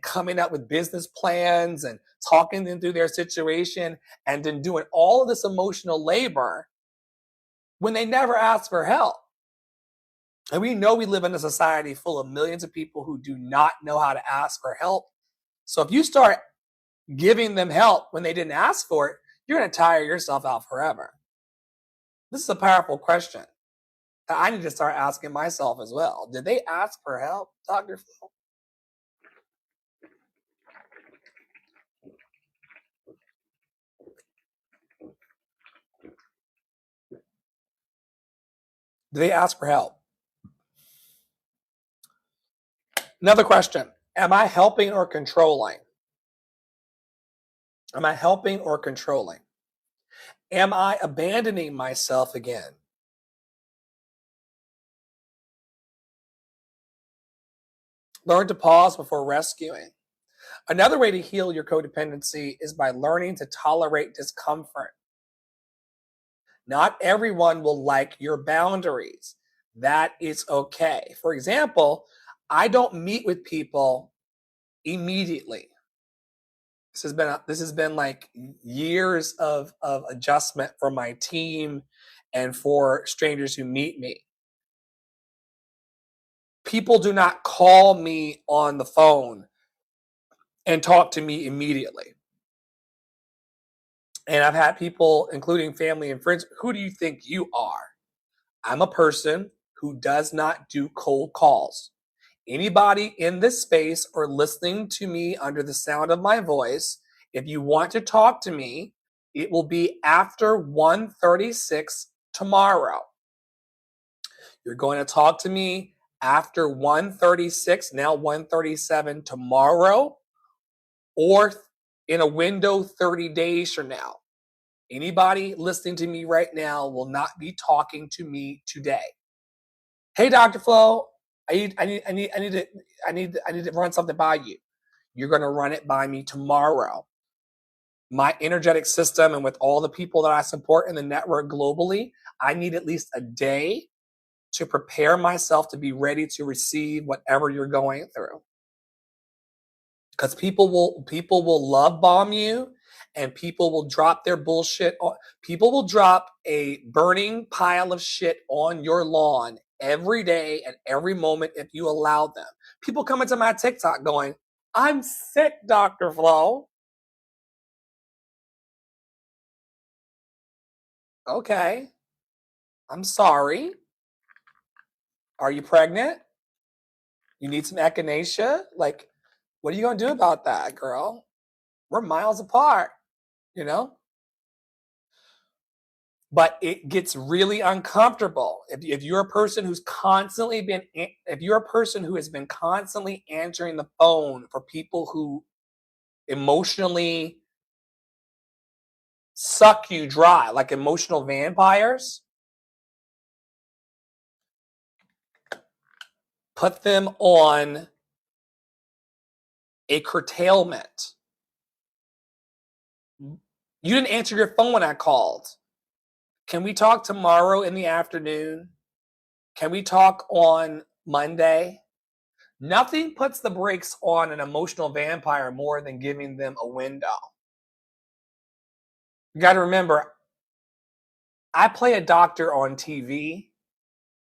Speaker 1: coming up with business plans and talking them through their situation and then doing all of this emotional labor when they never ask for help. And we know we live in a society full of millions of people who do not know how to ask for help. So if you start giving them help when they didn't ask for it, you're going to tire yourself out forever. This is a powerful question that I need to start asking myself as well. Did they ask for help, Dr. Phil? Did they ask for help? Another question. Am I helping or controlling? Am I helping or controlling? Am I abandoning myself again? Learn to pause before rescuing. Another way to heal your codependency is by learning to tolerate discomfort. Not everyone will like your boundaries. That is okay. For example, I don't meet with people immediately. This has been like years of adjustment for my team and for strangers who meet me. People do not call me on the phone and talk to me immediately. And I've had people, including family and friends, who do you think you are? I'm a person who does not do cold calls. Anybody in this space or listening to me under the sound of my voice, if you want to talk to me, it will be after 1:36 tomorrow. You're going to talk to me after 1:36, now 1:37 tomorrow, or in a window 30 days from now. Anybody listening to me right now will not be talking to me today. Hey, Dr. Flo, I need to run something by you. You're going to run it by me tomorrow. My energetic system and with all the people that I support in the network globally, I need at least a day to prepare myself to be ready to receive whatever you're going through. Because people will love bomb you, and people will drop their bullshit. People will drop a burning pile of shit on your lawn every day and every moment if you allow them. People come into my TikTok going, "I'm sick, Dr. Flo." Okay, I'm sorry. Are you pregnant? You need some echinacea? Like, what are you gonna do about that, girl? We're miles apart, you know? But it gets really uncomfortable if you're a person who's constantly been if you're a person who has been constantly answering the phone for people who emotionally suck you dry like emotional vampires. Put them on a curtailment. You didn't answer your phone when I called. Can we talk tomorrow in the afternoon? Can we talk on Monday? Nothing puts the brakes on an emotional vampire more than giving them a window. You got to remember, I play a doctor on TV.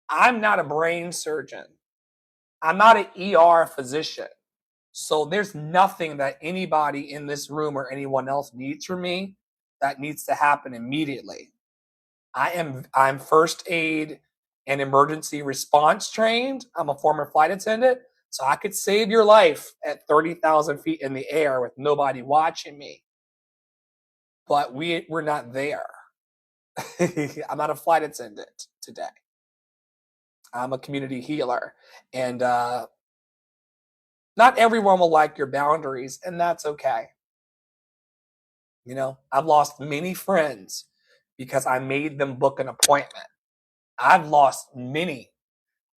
Speaker 1: I'm not a brain surgeon. I'm not an ER physician. So there's nothing that anybody in this room or anyone else needs from me that needs to happen immediately. I'm first aid and emergency response trained. I'm a former flight attendant, so I could save your life at 30,000 feet in the air with nobody watching me. But we're not there. I'm not a flight attendant today. I'm a community healer, and not everyone will like your boundaries, and that's okay. You know, I've lost many friends because I made them book an appointment. I've lost many.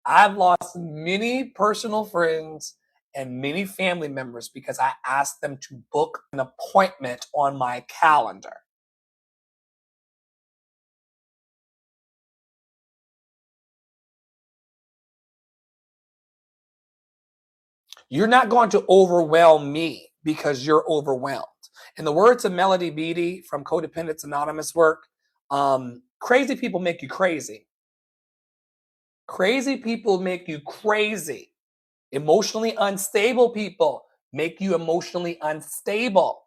Speaker 1: I've lost many personal friends and many family members because I asked them to book an appointment on my calendar. You're not going to overwhelm me because you're overwhelmed. In the words of Melody Beattie from Codependence Anonymous work, crazy people make you crazy. Crazy people make you crazy. Emotionally unstable people make you emotionally unstable.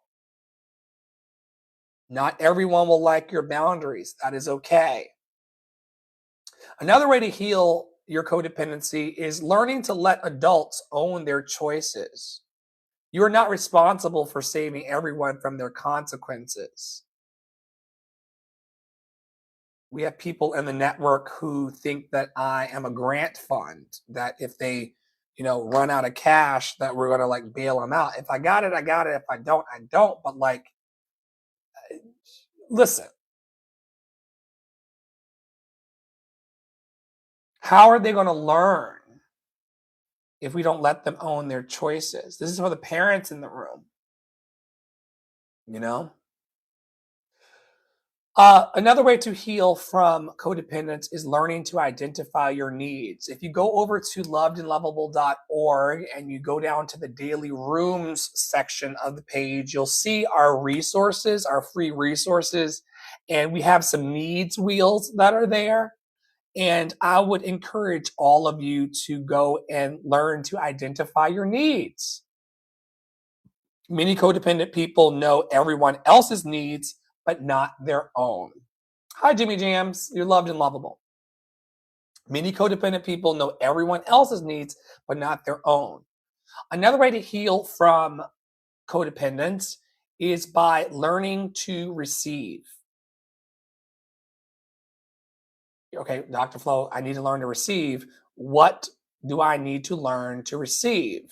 Speaker 1: Not everyone will like your boundaries. That is okay. Another way to heal your codependency is learning to let adults own their choices. You are not responsible for saving everyone from their consequences. We have people in the network who think that I am a grant fund, that if they, run out of cash, that we're going to like bail them out. If I got it, I got it. If I don't, I don't. But like, listen, how are they going to learn if we don't let them own their choices? This is for the parents in the room, you know? Another way to heal from codependence is learning to identify your needs. If you go over to lovedandlovable.org and you go down to the daily rooms section of the page, you'll see our resources, our free resources, and we have some needs wheels that are there. And I would encourage all of you to go and learn to identify your needs. Many codependent people know everyone else's needs, but not their own. Hi, Jimmy Jams. You're loved and lovable. Many codependent people know everyone else's needs, but not their own. Another way to heal from codependence is by learning to receive. Okay, Dr. Flo, I need to learn to receive. What do I need to learn to receive?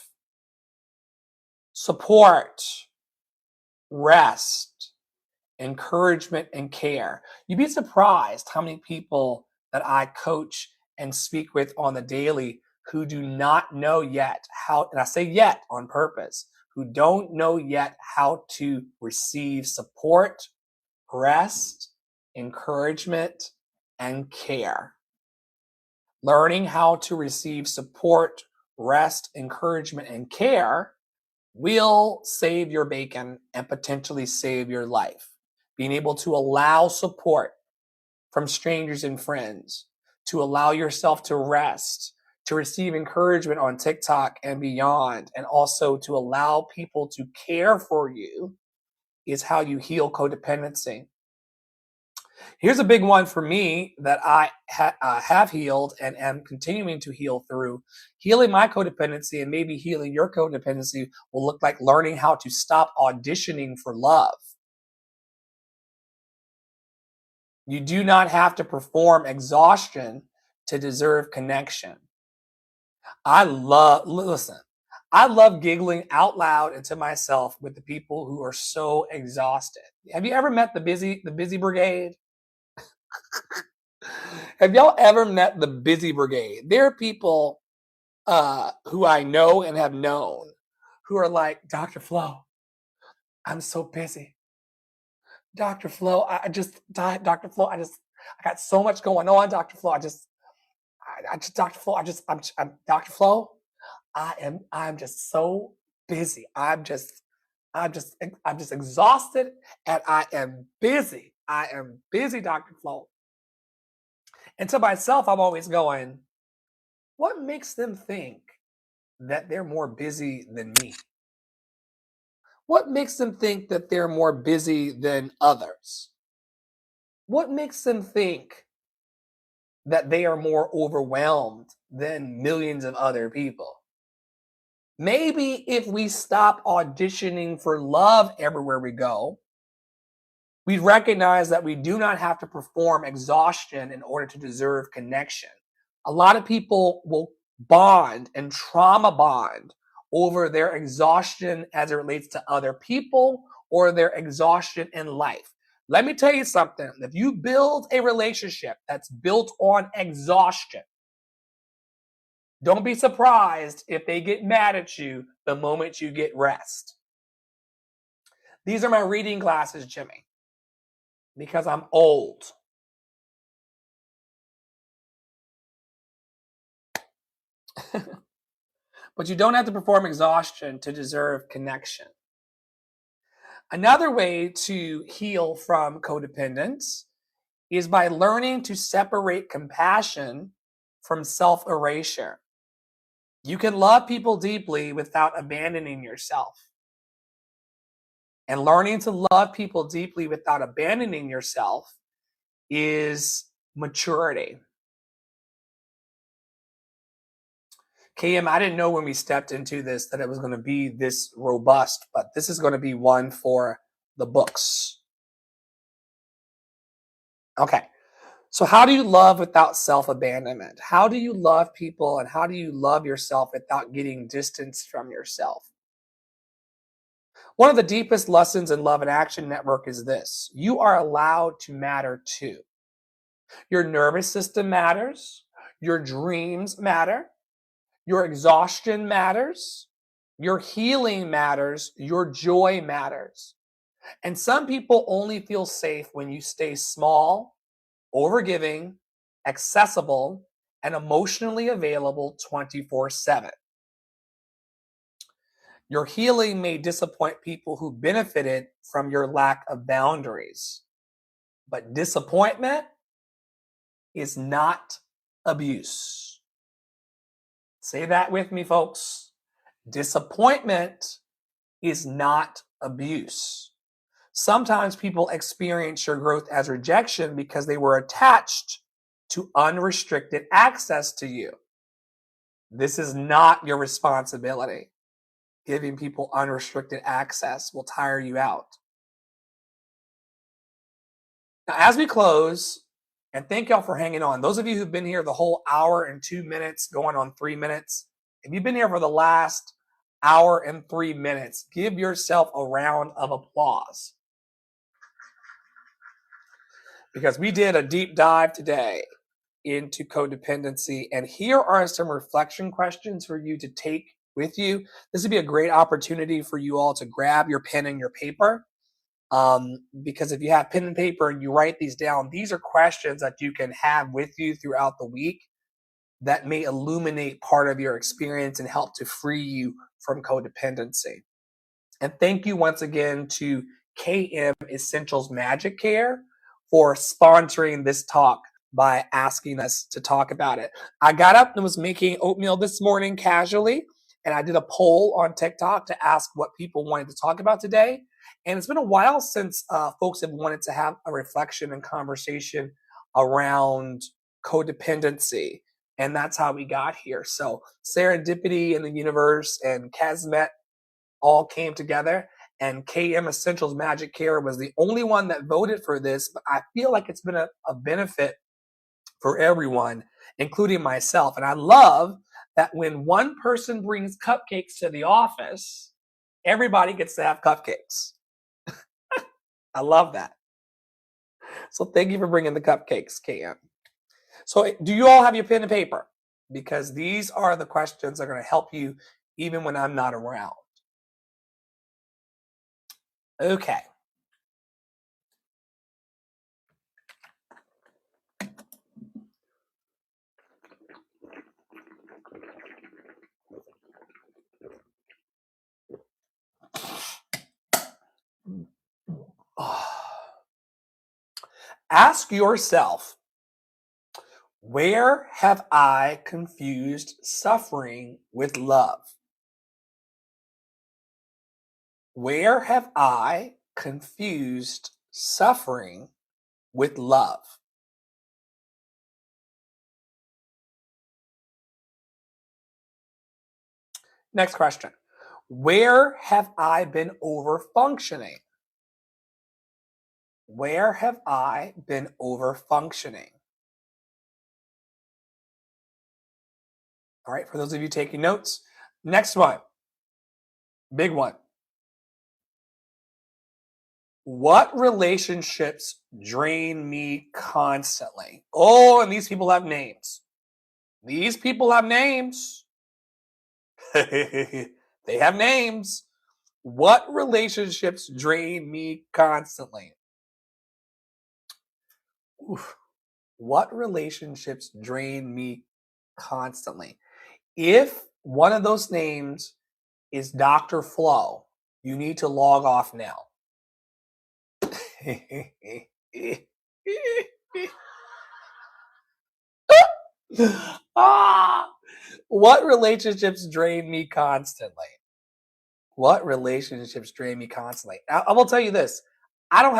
Speaker 1: Support, rest, encouragement, and care. You'd be surprised how many people that I coach and speak with on the daily who do not know yet how, and I say yet on purpose, who don't know yet how to receive support, rest, encouragement, and care. Learning how to receive support, rest, encouragement, and care will save your bacon and potentially save your life. Being able to allow support from strangers and friends, to allow yourself to rest, to receive encouragement on TikTok and beyond, and also to allow people to care for you is how you heal codependency. Here's a big one for me that I have healed and am continuing to heal through. Healing my codependency and maybe healing your codependency will look like learning how to stop auditioning for love. You do not have to perform exhaustion to deserve connection. I love giggling out loud and to myself with the people who are so exhausted. Have you ever met the busy brigade? Have y'all ever met the busy brigade? There are people who I know and have known who are like, Dr. Flo, I'm so busy. Dr. Flo, I just died. Dr. Flo, I got so much going on. Dr. Flo, Dr. Flo, I'm Dr. Flo, I'm just so busy. I'm just exhausted and I am busy. I am busy, Dr. Flo. And to myself, I'm always going, what makes them think that they're more busy than me? What makes them think that they're more busy than others? What makes them think that they are more overwhelmed than millions of other people? Maybe if we stop auditioning for love everywhere we go, we recognize that we do not have to perform exhaustion in order to deserve connection. A lot of people will bond and trauma bond over their exhaustion as it relates to other people or their exhaustion in life. Let me tell you something. If you build a relationship that's built on exhaustion, don't be surprised if they get mad at you the moment you get rest. These are my reading glasses, Jimmy, because I'm old. But you don't have to perform exhaustion to deserve connection. Another way to heal from codependence is by learning to separate compassion from self-erasure. You can love people deeply without abandoning yourself. And learning to love people deeply without abandoning yourself is maturity. KM, I didn't know when we stepped into this that it was going to be this robust, but this is going to be one for the books. Okay. So how do you love without self-abandonment? How do you love people and how do you love yourself without getting distance from yourself? One of the deepest lessons in Love in Action Network is this. You are allowed to matter too. Your nervous system matters. Your dreams matter. Your exhaustion matters. Your healing matters. Your joy matters. And some people only feel safe when you stay small, overgiving, accessible, and emotionally available 24/7. Your healing may disappoint people who benefited from your lack of boundaries, but disappointment is not abuse. Say that with me, folks. Disappointment is not abuse. Sometimes people experience your growth as rejection because they were attached to unrestricted access to you. This is not your responsibility. Giving people unrestricted access will tire you out. Now, as we close, and thank y'all for hanging on. Those of you who've been here the whole hour and 2 minutes, going on 3 minutes, if you've been here for the last hour and 3 minutes, give yourself a round of applause. Because we did a deep dive today into codependency. And here are some reflection questions for you to take with you. This would be a great opportunity for you all to grab your pen and your paper. Because if you have pen and paper and you write these down, these are questions that you can have with you throughout the week that may illuminate part of your experience and help to free you from codependency. And thank you once again to KM Essentials Magic Care for sponsoring this talk by asking us to talk about it. I got up and was making oatmeal this morning casually, and I did a poll on TikTok to ask what people wanted to talk about today. And it's been a while since folks have wanted to have a reflection and conversation around codependency. And that's how we got here. So serendipity in the universe and Kismet all came together, and KM Essentials Magic Care was the only one that voted for this, but I feel like it's been a benefit for everyone, including myself. And I love that when one person brings cupcakes to the office, everybody gets to have cupcakes. I love that. So thank you for bringing the cupcakes, KM. So do you all have your pen and paper? Because these are the questions that are going to help you even when I'm not around. Okay. Ask yourself, where have I confused suffering with love? Where have I confused suffering with love? Next question. Where have I been over functioning? Where have I been over functioning? All right, for those of you taking notes, next one, big one. What relationships drain me constantly? Oh, and these people have names. These people have names. They have names. What relationships drain me constantly? Oof. What relationships drain me constantly? If one of those names is Dr. Flo, you need to log off now. Ah, what relationships drain me constantly? What relationships drain me constantly? I will tell you this. I don't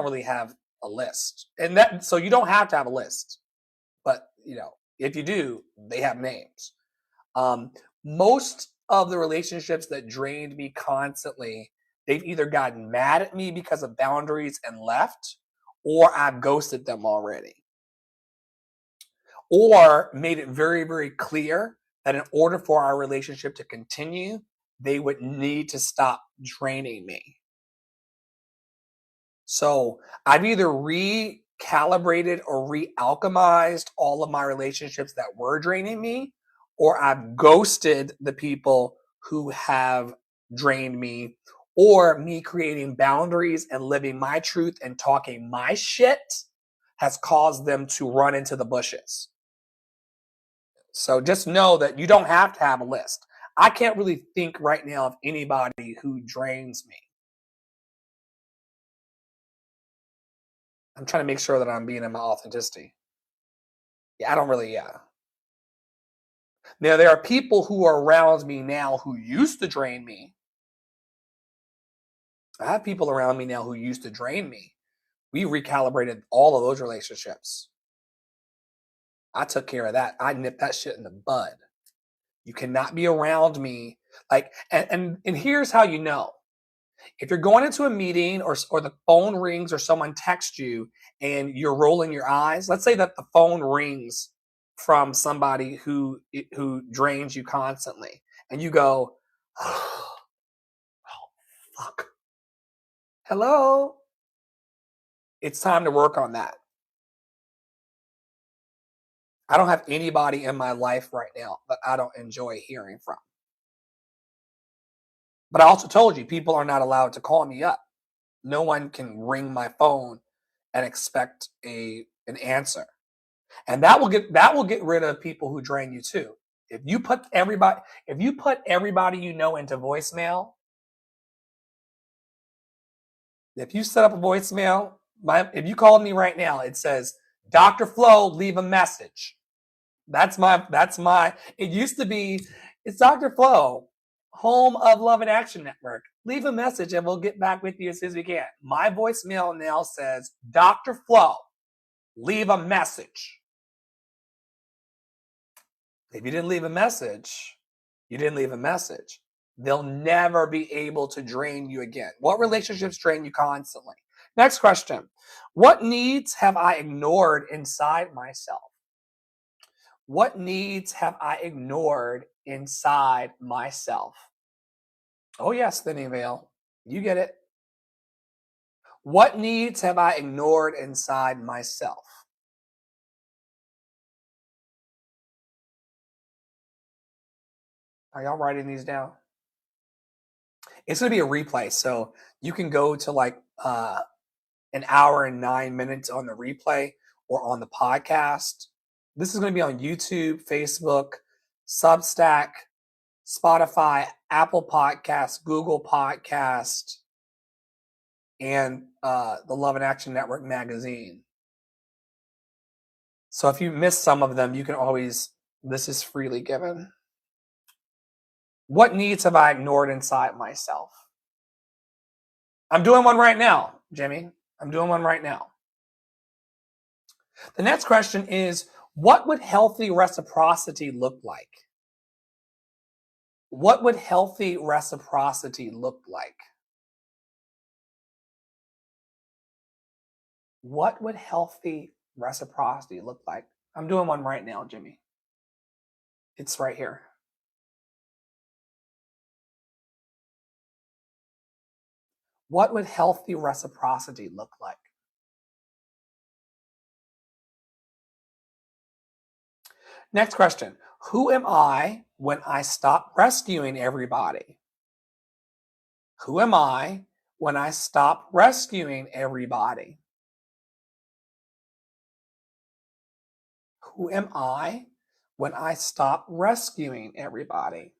Speaker 1: really have a list. And that, so you don't have to have a list. But, if you do, they have names. Um, Most of the relationships that drained me constantly, they've either gotten mad at me because of boundaries and left, or I've ghosted them already, or made it very, very clear that in order for our relationship to continue, they would need to stop draining me. So I've either recalibrated or re-alchemized all of my relationships that were draining me, or I've ghosted the people who have drained me, or me creating boundaries and living my truth and talking my shit has caused them to run into the bushes. So just know that you don't have to have a list. I can't really think right now of anybody who drains me. I'm trying to make sure that I'm being in my authenticity. Yeah, I don't really, yeah. Now, there are people who are around me now who used to drain me. I have people around me now who used to drain me. We recalibrated all of those relationships. I took care of that. I nipped that shit in the bud. You cannot be around me. Like, and here's how you know. If you're going into a meeting or the phone rings or someone texts you and you're rolling your eyes, let's say that the phone rings from somebody who drains you constantly, and you go, oh, fuck, hello. It's time to work on that. I don't have anybody in my life right now that I don't enjoy hearing from. But I also told you, people are not allowed to call me up. No one can ring my phone and expect an answer. And that will get rid of people who drain you too. If you put everybody you know into voicemail, if you set up a voicemail, if you call me right now, it says, Dr. Flo, leave a message. That's my it used to be, it's Dr. Flo, home of Love and Action Network. Leave a message and we'll get back with you as soon as we can. My voicemail now says, Dr. Flo, leave a message. If you didn't leave a message, you didn't leave a message. They'll never be able to drain you again. What relationships drain you constantly? Next question. What needs have I ignored inside myself? What needs have I ignored inside myself? Oh, yes, Thinny Vale. You get it. What needs have I ignored inside myself? Are y'all writing these down? It's going to be a replay. So you can go to like an hour and 9 minutes on the replay or on the podcast. This is going to be on YouTube, Facebook, Substack, Spotify, Apple Podcast, Google Podcast, and the Love and Action Network magazine. So if you miss some of them, you can always, this is freely given. What needs have I ignored inside myself? I'm doing one right now, Jimmy. I'm doing one right now. The next question is, what would healthy reciprocity look like? What would healthy reciprocity look like? What would healthy reciprocity look like? I'm doing one right now, Jimmy. It's right here. What would healthy reciprocity look like? Next question. Who am I when I stop rescuing everybody? Who am I when I stop rescuing everybody? Who am I when I stop rescuing everybody?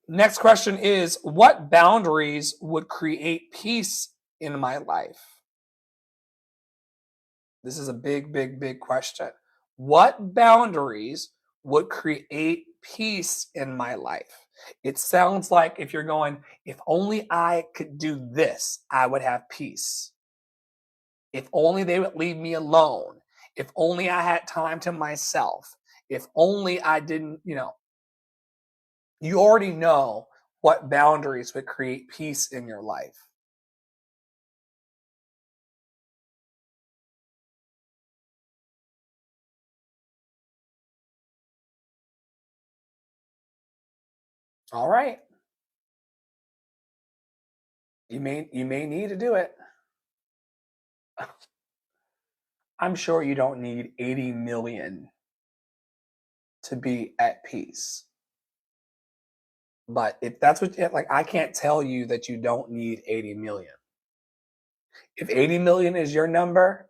Speaker 1: Next question is, what boundaries would create peace in my life? This is a big, big, big question. What boundaries would create peace in my life? It sounds like if you're going, if only I could do this, I would have peace. If only they would leave me alone. If only I had time to myself. If only I didn't, you already know what boundaries would create peace in your life. All right. You may need to do it. I'm sure you don't need 80 million to be at peace. But if that's what, like, I can't tell you that you don't need 80 million. If 80 million is your number,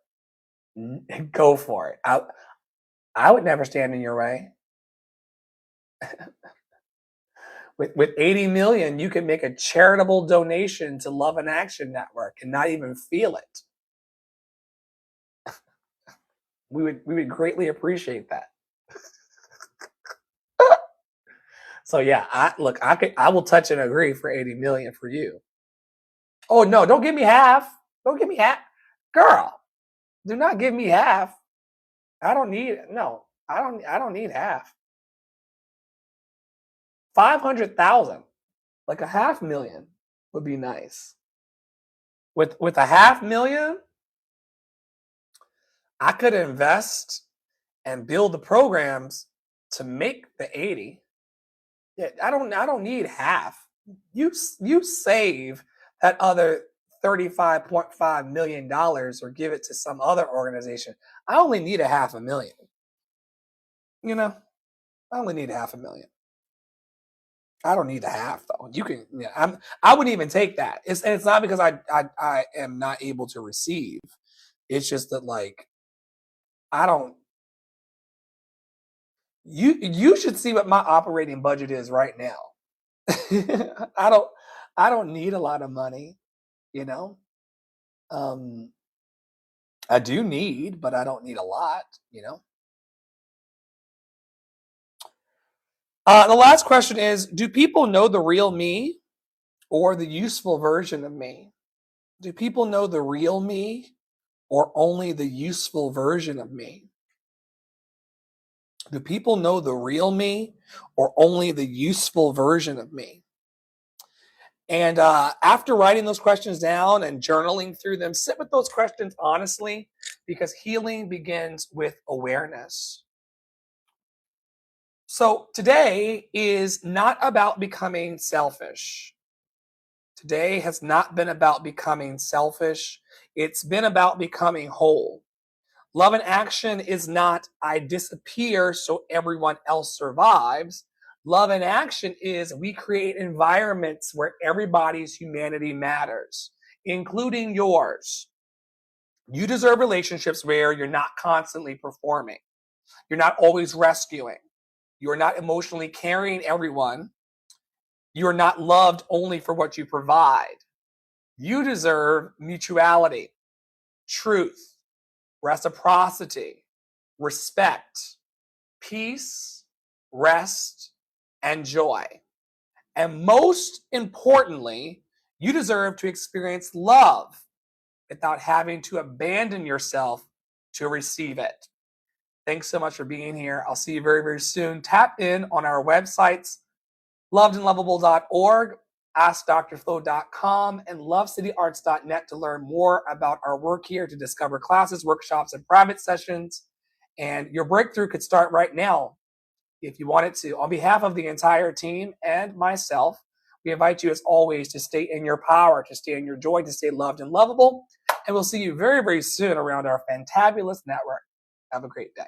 Speaker 1: go for it. I would never stand in your way. With 80 million, you could make a charitable donation to Love and Action Network and not even feel it. We would greatly appreciate that. So yeah, I will touch and agree for 80 million for you. Oh no, don't give me half. Don't give me half. Girl, do not give me half. I don't need I don't need half. 500,000, like a half million would be nice. With a half million, I could invest and build the programs to make the 80. Yeah, I don't need half. You save that other $35.5 million or give it to some other organization. I only need a half a million. I only need half a million. I don't need a half though. You can, I wouldn't even take that. It's not because I am not able to receive. It's just that, like, I don't. You should see what my operating budget is right now. I don't need a lot of money, you know. Um, I do need, but I don't need a lot. The last question is, do people know the real me or the useful version of me? Do people know the real me or only the useful version of me? Do people know the real me or only the useful version of me? And after writing those questions down and journaling through them, sit with those questions honestly, because healing begins with awareness. So today is not about becoming selfish. Today has not been about becoming selfish. It's been about becoming whole. Love and Action is not I disappear so everyone else survives. Love and Action is we create environments where everybody's humanity matters, including yours. You deserve relationships where you're not constantly performing. You're not always rescuing. You're not emotionally carrying everyone. You are not loved only for what you provide. You deserve mutuality, truth, reciprocity, respect, peace, rest, and joy. And most importantly, you deserve to experience love without having to abandon yourself to receive it. Thanks so much for being here. I'll see you very, very soon. Tap in on our websites, lovedandlovable.org, askdrflo.com, and lovecityarts.net to learn more about our work here, to discover classes, workshops, and private sessions. And your breakthrough could start right now if you wanted to. On behalf of the entire team and myself, we invite you, as always, to stay in your power, to stay in your joy, to stay loved and lovable. And we'll see you very, very soon around our fantabulous network. Have a great day.